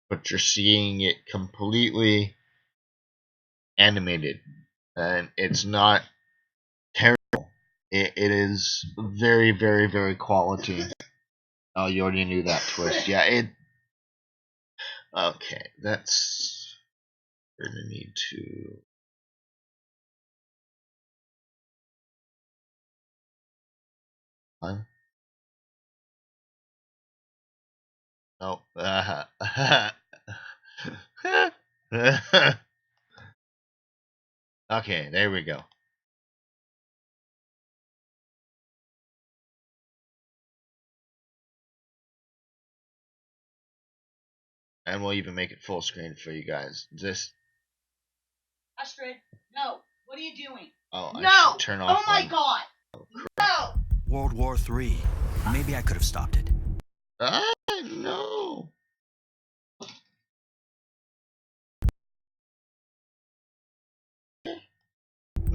but you're seeing it completely animated, and it's not terrible. It is very, very, very quality. Oh, you already knew that twist. Yeah, it. Okay, that's. We're gonna need to. Oh. Okay, there we go. And we'll even make it full screen for you guys. Astrid, no. What are you doing? Oh, I no. should turn off. Oh my God. No. World War III. Maybe I could have stopped it. No.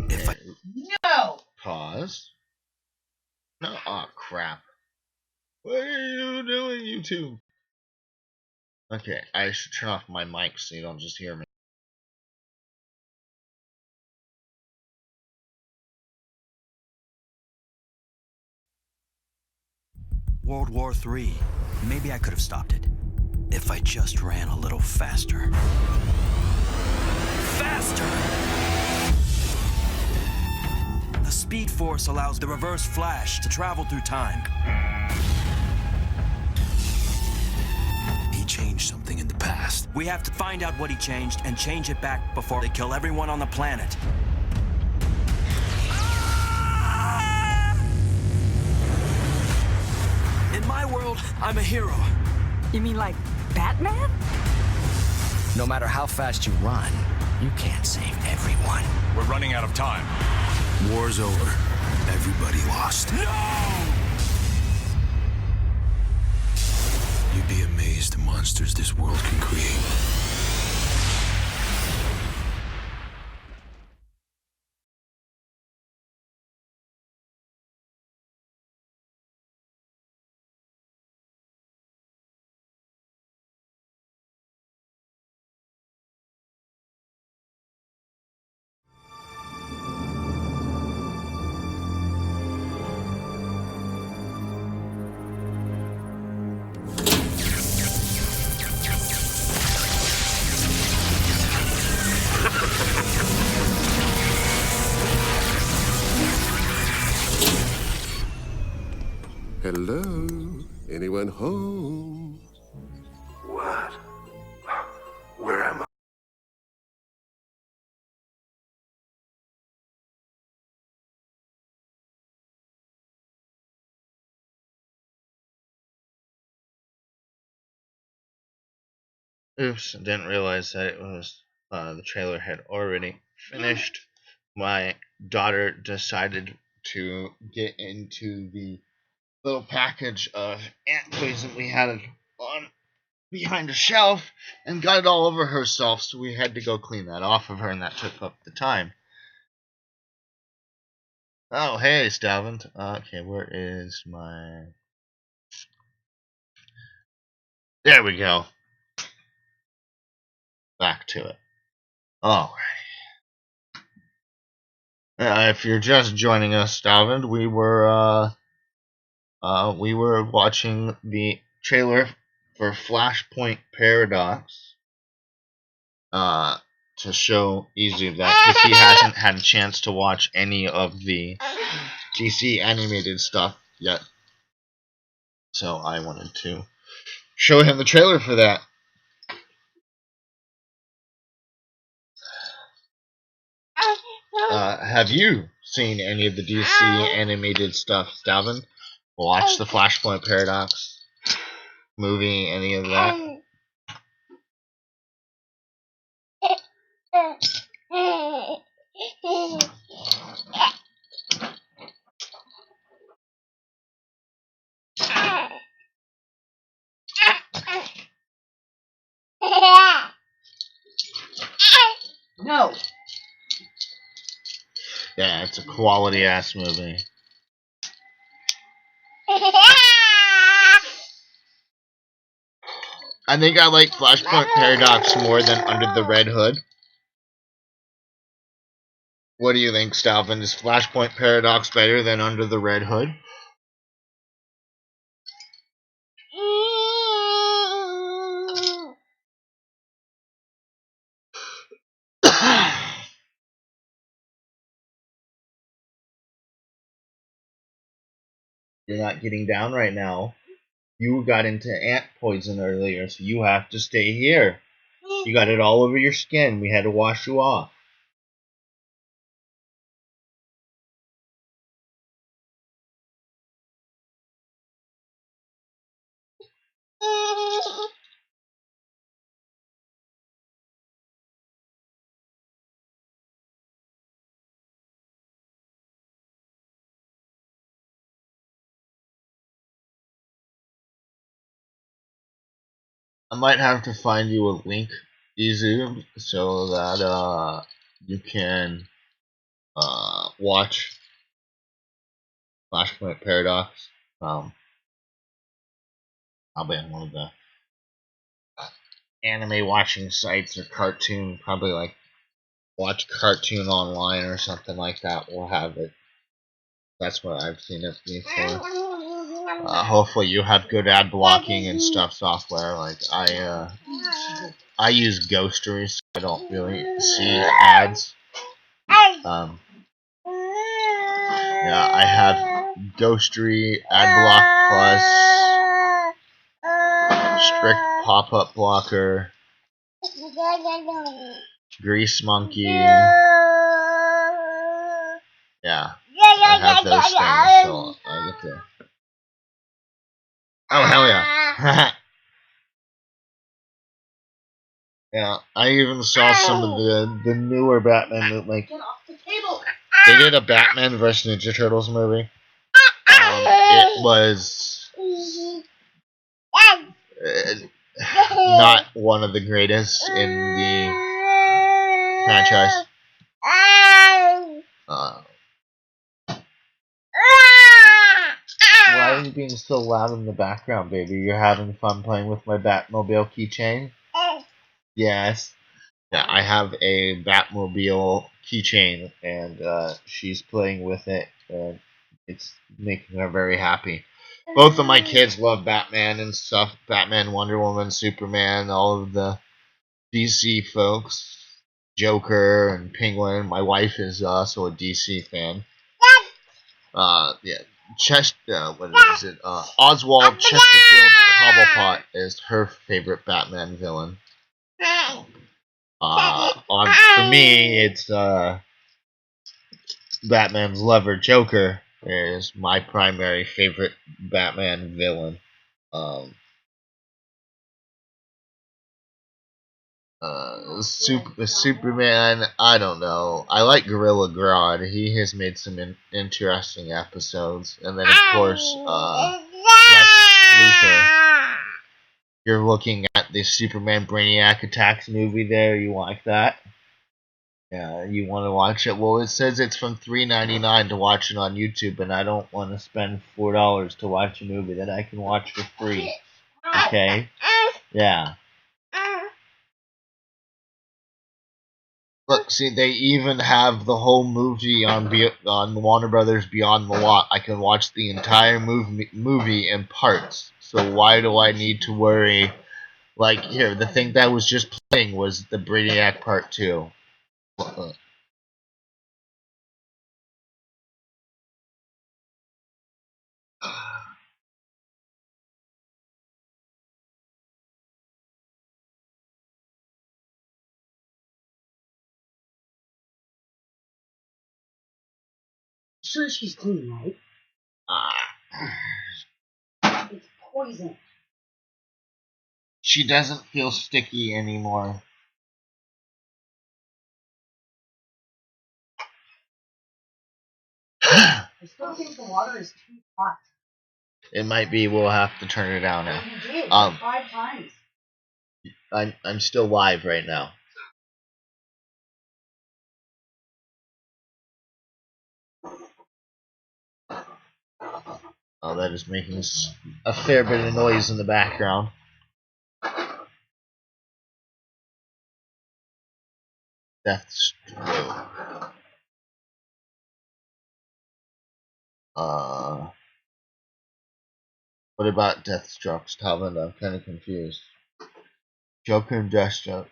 If I No. Pause. No. Oh crap. What are you doing, you two? Okay, I should turn off my mic so you don't just hear me. World War III. Maybe I could have stopped it. If I just ran a little faster. Faster! The Speed Force allows the Reverse Flash to travel through time. He changed something in the past. We have to find out what he changed and change it back before they kill everyone on the planet. In my world, I'm a hero. You mean like Batman? No matter how fast you run, you can't save everyone. We're running out of time. War's over. Everybody lost. No! You'd be amazed the monsters this world can create. Hello? Anyone home? What? Where am I? Oops, I didn't realize that it was the trailer had already finished. My daughter decided to get into the little package of ant poison we had on behind a shelf and got it all over herself, so we had to go clean that off of her, and that took up the time. Oh, hey, Stalvin. Okay, where is my... There we go. Back to it. Alright. If you're just joining us, Stalvin, we were watching the trailer for Flashpoint Paradox to show Easy that because he hasn't had a chance to watch any of the DC animated stuff yet. So I wanted to show him the trailer for that. Have you seen any of the DC animated stuff, Stalvin? Watch the Flashpoint Paradox movie, any of that? No. Yeah, it's a quality ass movie. I think I like Flashpoint Paradox more than Under the Red Hood. What do you think, Stalvin? Is Flashpoint Paradox better than Under the Red Hood? You're not getting down right now. You got into ant poison earlier, so you have to stay here. You got it all over your skin. We had to wash you off. I might have to find you a link, Izu, so that you can watch Flashpoint Paradox. Probably on one of the anime watching sites or cartoon, probably like Watch Cartoon Online or something like that. Will have it. That's what I've seen it before. Hopefully you have good ad blocking and stuff software. Like I use Ghostery, so I don't really see ads. Yeah, I have Ghostery, AdBlock Plus, Strict Pop-Up Blocker, Grease Monkey. Yeah, I have those things, so I get to. Oh hell yeah! Yeah, I even saw some of the newer Batman, like Get off the table. they did a Batman vs Ninja Turtles movie. It was not one of the greatest in the franchise. Why are you being so loud in the background, baby? You're having fun playing with my Batmobile keychain? Yes. Yeah, I have a Batmobile keychain, and she's playing with it, and it's making her very happy. Both of my kids love Batman and stuff. Batman, Wonder Woman, Superman, all of the DC folks. Joker and Penguin. My wife is also a DC fan. Yeah. What is it? Oswald Chesterfield Cobblepot is her favorite Batman villain. For me, it's Batman's lover Joker is my primary favorite Batman villain. Superman, I don't know. I like Gorilla Grodd. He has made some interesting episodes, and then of course Lex Luthor. You're looking at the Superman Brainiac Attacks movie there. You like that? Yeah, you want to watch it? Well, it says it's from $3.99 to watch it on YouTube, and I don't want to spend $4 to watch a movie that I can watch for free. Okay? Yeah. Look, see, they even have the whole movie on Warner Brothers Beyond the Lot. I can watch the entire movie in parts. So why do I need to worry? Like, here, the thing that was just playing was the Brainiac Part 2. Sure, she's clean, right? It's poison. She doesn't feel sticky anymore. I still think the water is too hot. It might be. We'll have to turn it down now. You did 5 times. I'm still live right now. Oh, that is making a fair bit of noise in the background. Deathstroke. What about Deathstroke's Talbot? I'm kind of confused. Joker and Deathstroke.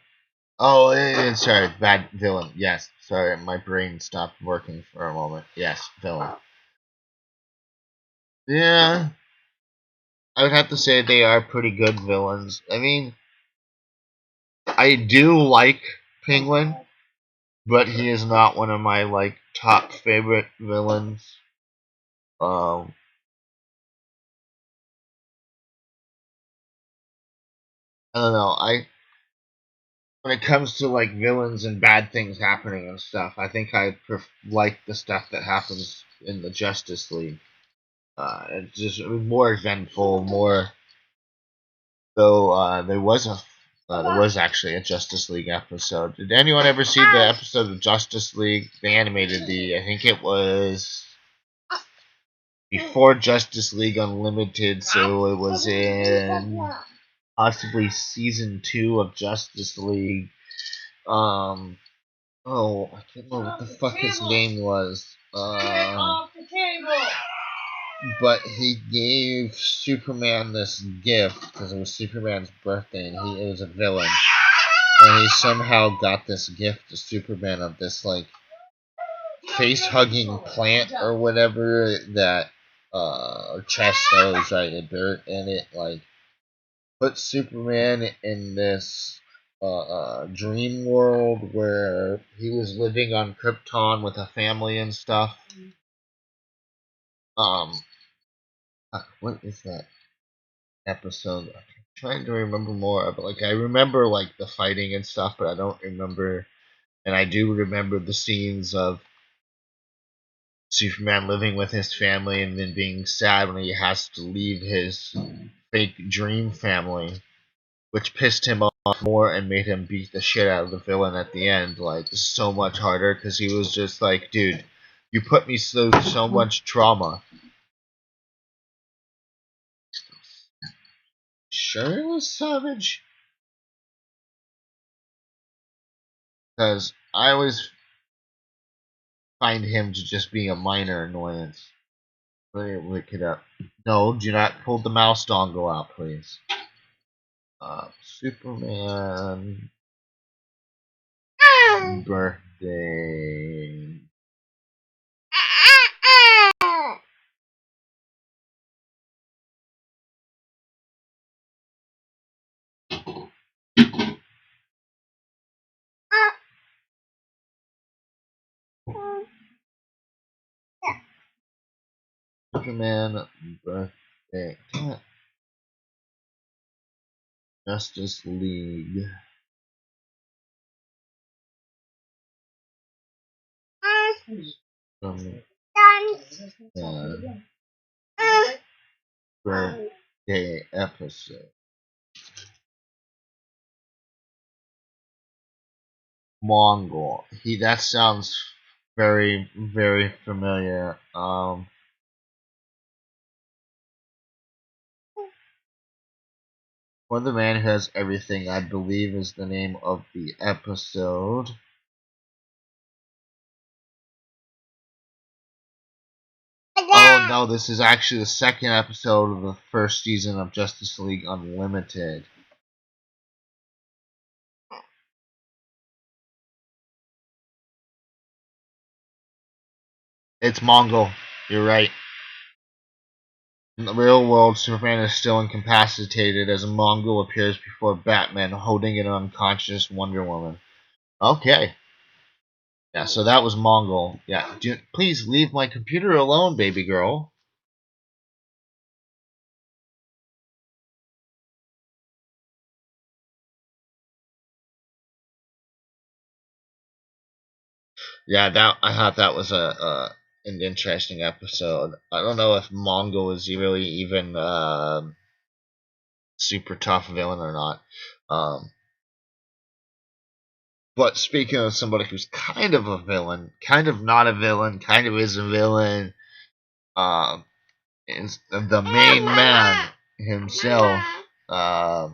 Oh, sorry, bad villain. Yes, sorry, my brain stopped working for a moment. Yes, villain. Yeah, I would have to say they are pretty good villains. I mean, I do like Penguin, but he is not one of my like top favorite villains. Um, I don't know. When it comes to like villains and bad things happening and stuff, I think I like the stuff that happens in the Justice League. It's just more eventful, more. Though there was actually a Justice League episode. Did anyone ever see the episode of Justice League? They animated I think it was before Justice League Unlimited, so it was in possibly season 2 of Justice League. Oh, I can't remember what the fuck his name was. But he gave Superman this gift because it was Superman's birthday, and it was a villain, and he somehow got this gift to Superman of this like face-hugging plant or whatever that chest knows right in dirt, and it like put Superman in this dream world where he was living on Krypton with a family and stuff. What is that episode? I'm trying to remember more, but like I remember like the fighting and stuff, but I don't remember. And I do remember the scenes of Superman living with his family and then being sad when he has to leave his fake dream family, which pissed him off more and made him beat the shit out of the villain at the end, like so much harder, because he was just like, dude, you put me through so much trauma. Sure, it was Savage. Because I always find him to just be a minor annoyance. Let me look it up. No, do not pull the mouse dongle out, please. Superman birthday. Superman birthday. Justice League. Birthday episode. Mongol. That sounds very, very familiar. For the Man Who Has Everything, I believe, is the name of the episode. Oh no, this is actually the second episode of the first season of Justice League Unlimited. It's Mongol. You're right. In the real world, Superman is still incapacitated as Mongol appears before Batman holding an unconscious Wonder Woman. Okay. Yeah, so that was Mongol. Yeah, please leave my computer alone, baby girl. Yeah, I thought that was an interesting episode. I don't know if Mongol is really even super tough villain or not. But speaking of somebody who's kind of a villain, kind of not a villain, kind of is a villain, is the main man himself. Oh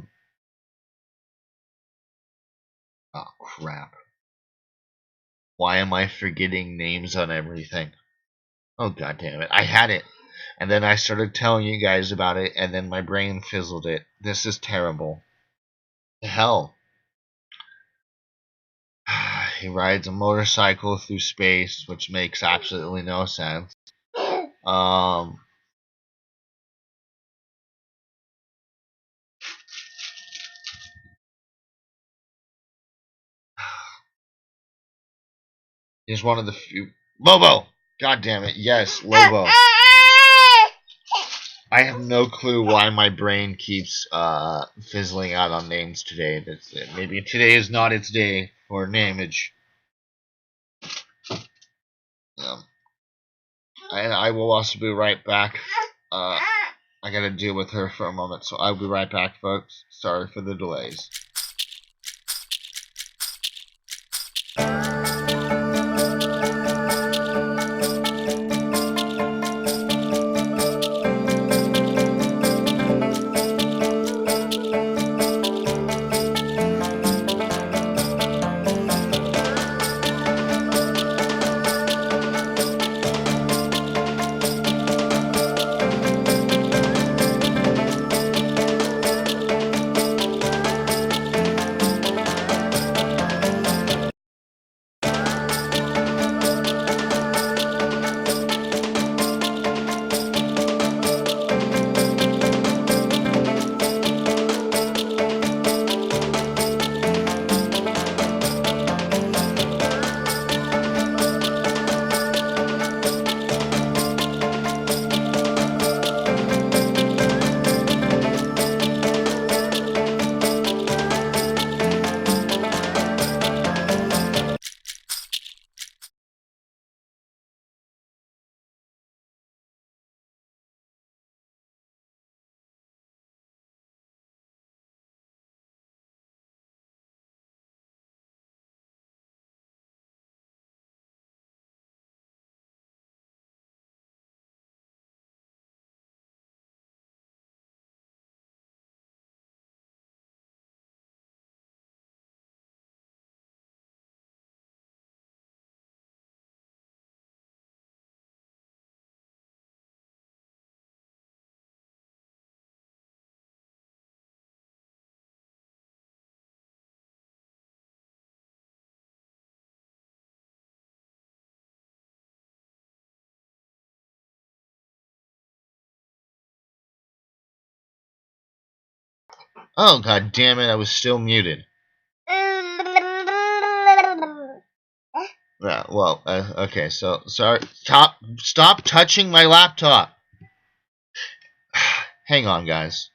crap! Why am I forgetting names on everything? Oh god damn it. I had it. And then I started telling you guys about it, and then my brain fizzled it. This is terrible. The hell. He rides a motorcycle through space, which makes absolutely no sense. He's one of the few. Lobo! God damn it, yes, Lobo. I have no clue why my brain keeps fizzling out on names today. That's it. Maybe today is not its day for nameage. And I will also be right back. I gotta deal with her for a moment, so I'll be right back, folks. Sorry for the delays. Oh god damn it! I was still muted. Yeah, well, okay, so sorry. Stop touching my laptop. Hang on, guys.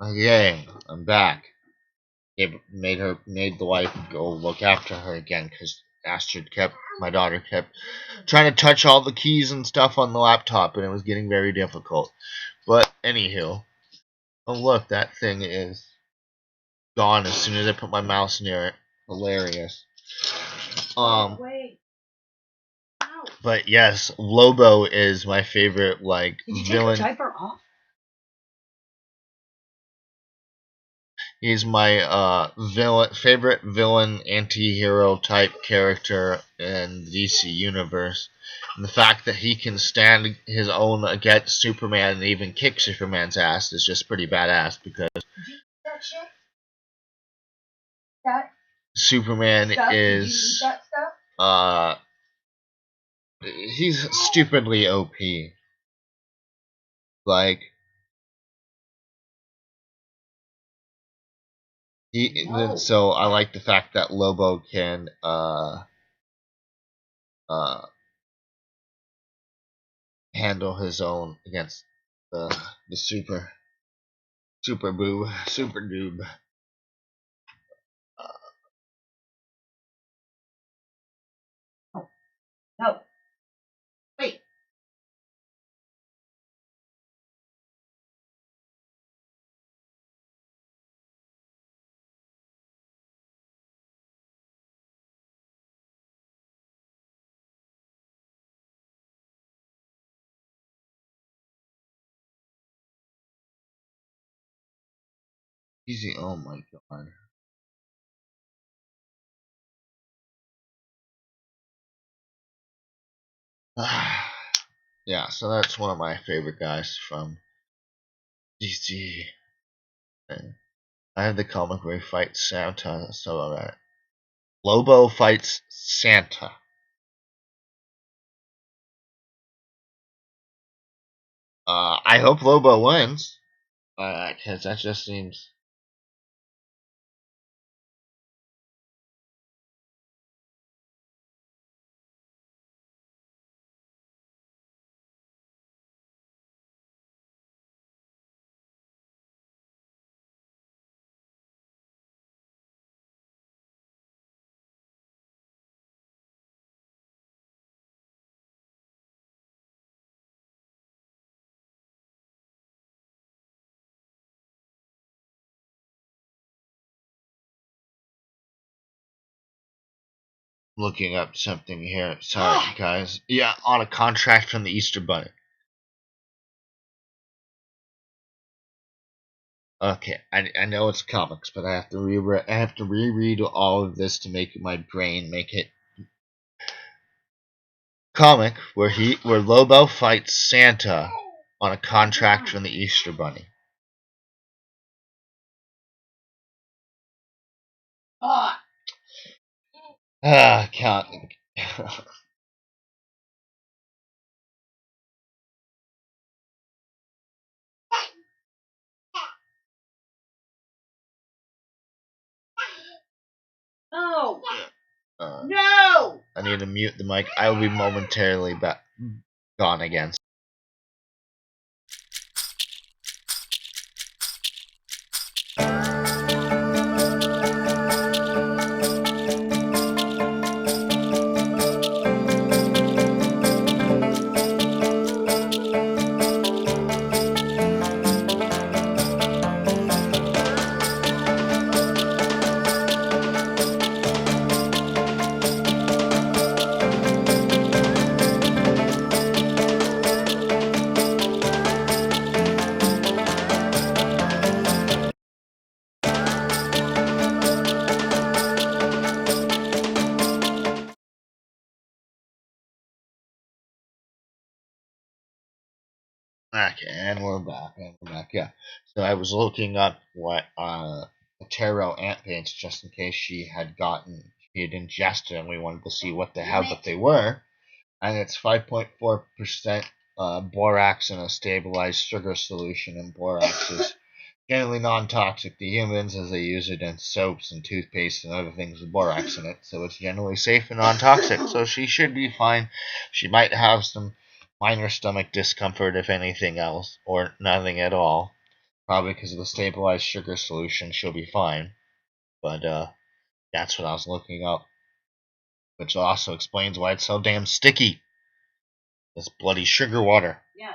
Okay, I'm back. Made the wife go look after her again because my daughter kept trying to touch all the keys and stuff on the laptop, and it was getting very difficult. But anywho, oh look, that thing is gone as soon as I put my mouse near it. Hilarious. Wait. Ow. But yes, Lobo is my favorite Did you villain. take your diaper off? He's my favorite villain anti-hero type character in the DC universe. And the fact that he can stand his own against Superman and even kick Superman's ass is just pretty badass because That shit? That Superman stuff? Did you eat is that stuff? he's stupidly OP. Like No. So I like the fact that Lobo can handle his own against the super noob. No. Wait. Easy. Oh my god. Yeah, so that's one of my favorite guys from DC. And I have the comic where he fights Santa, so alright. Lobo fights Santa. I hope Lobo wins, because that just seems. Looking up something here. Sorry, guys. Yeah, on a contract from the Easter Bunny. Okay, I know it's comics, but I have to reread all of this to make my brain make it. Comic where Lobo fights Santa on a contract from the Easter Bunny. Ah. Can't. No. uh, No. I need to mute the mic. I will be momentarily gone again. Okay, and we're back. Yeah. So I was looking up what tarot ant paints just in case she had ingested, and we wanted to see what the hell that they were. And it's 5.4% borax in a stabilized sugar solution, and borax is generally non-toxic to humans as they use it in soaps and toothpaste and other things with borax in it. So it's generally safe and non-toxic. So she should be fine. She might have some minor stomach discomfort, if anything else, or nothing at all. Probably because of the stabilized sugar solution, she'll be fine. But that's what I was looking up, which also explains why it's so damn sticky. This bloody sugar water. Yeah.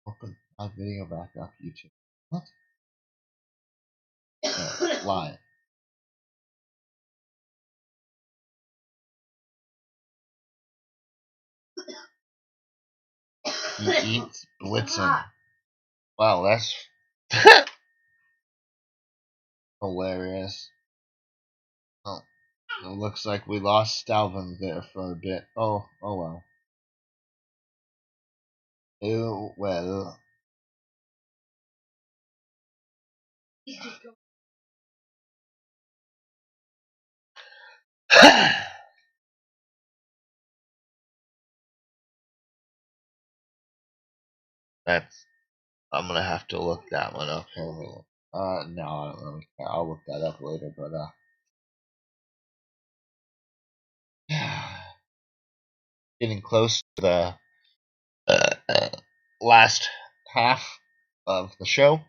Open my video back up, YouTube. What? Live. He eats Blitzen. Wow, that's hilarious. Oh, it looks like we lost Stalvin there for a bit. Oh well. Oh well. I'm gonna have to look that one up. No, I don't really care. I'll look that up later. But getting close to the last half of the show.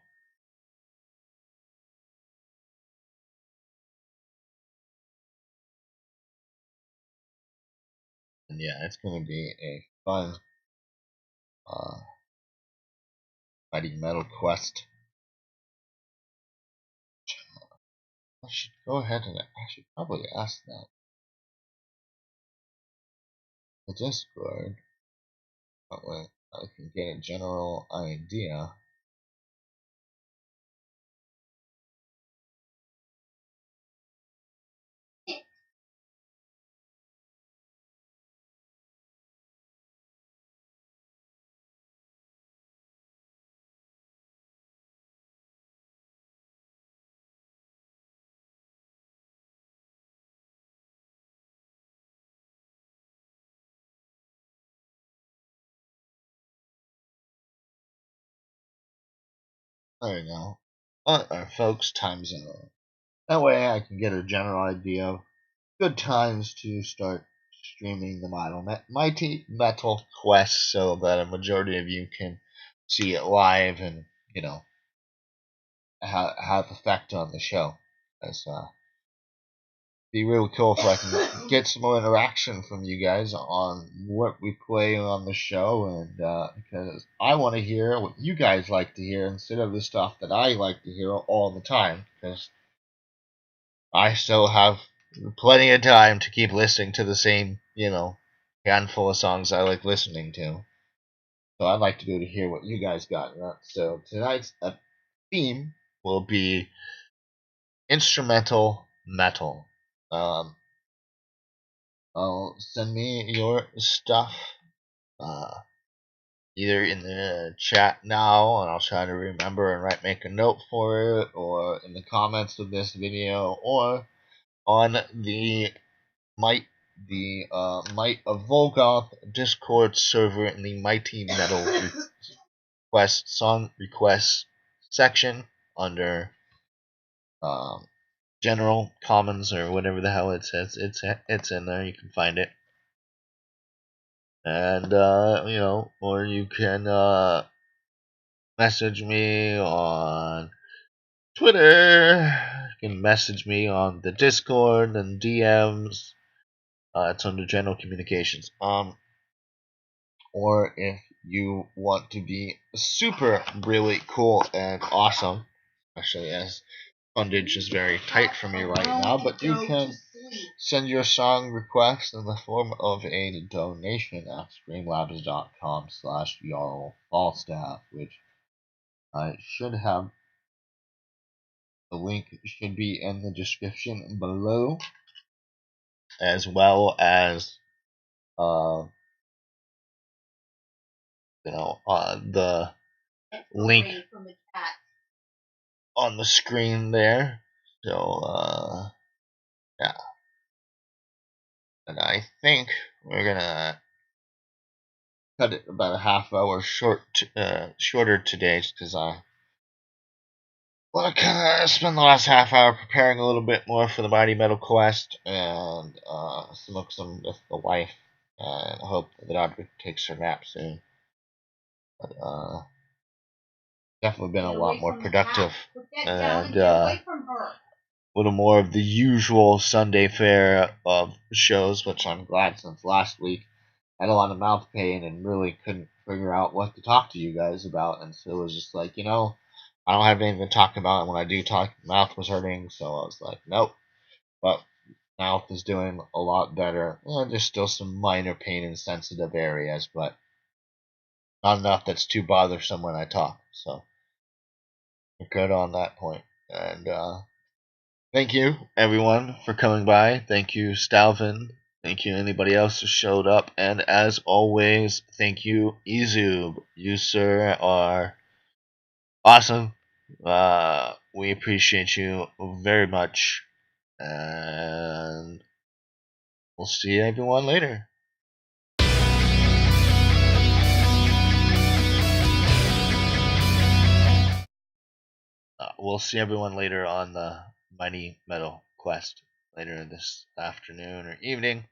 And yeah, it's going to be a fun Mighty Metal Quest. I should go ahead and I should probably ask that. The Discord. That way I can get a general idea. There you go. Alright, folks, time zone. That way I can get a general idea of good times to start streaming the Mighty Metal Quest so that a majority of you can see it live and, have effect on the show. It's be really cool if I can get some more interaction from you guys on what we play on the show, and because I want to hear what you guys like to hear instead of the stuff that I like to hear all the time, because I still have plenty of time to keep listening to the same, handful of songs I like listening to. So I'd like to go to hear what you guys got. So tonight's theme will be instrumental metal. Send me your stuff either in the chat now, and I'll try to remember and make a note for it, or in the comments of this video, or on the Might of Volgoth Discord server in the Mighty Metal song requests section under general commons or whatever the hell it says. It's in there. You can find it. And or you can message me on Twitter. You can message me on the Discord and DMs. It's under general communications. Or if you want to be super really cool and awesome, especially as fundage is very tight for me right now, but you can send your song request in the form of a donation at streamlabs.com/YarlFalstaff, which I should have. The link should be in the description below, as well as the link on the screen there. So yeah. And I think we're gonna cut it about a half hour shorter today, because I want to kind of spend the last half hour preparing a little bit more for the Mighty Metal Quest and smoke some with the wife, and hope that the dog takes her nap soon. But definitely been a lot more productive, and a little more of the usual Sunday fare of shows, which I'm glad, since last week I had a lot of mouth pain and really couldn't figure out what to talk to you guys about, and so it was just like, I don't have anything to talk about, and when I do talk, my mouth was hurting, so I was like, nope. But mouth is doing a lot better. There's still some minor pain in sensitive areas, but not enough that's too bothersome when I talk, so we're good on that point. And thank you, everyone, for coming by. Thank you, Stalvin. Thank you, anybody else who showed up. And as always, thank you, Izub. You, sir, are awesome. We appreciate you very much. And we'll see everyone later. we'll see everyone later on the Mighty Metal Quest later this afternoon or evening.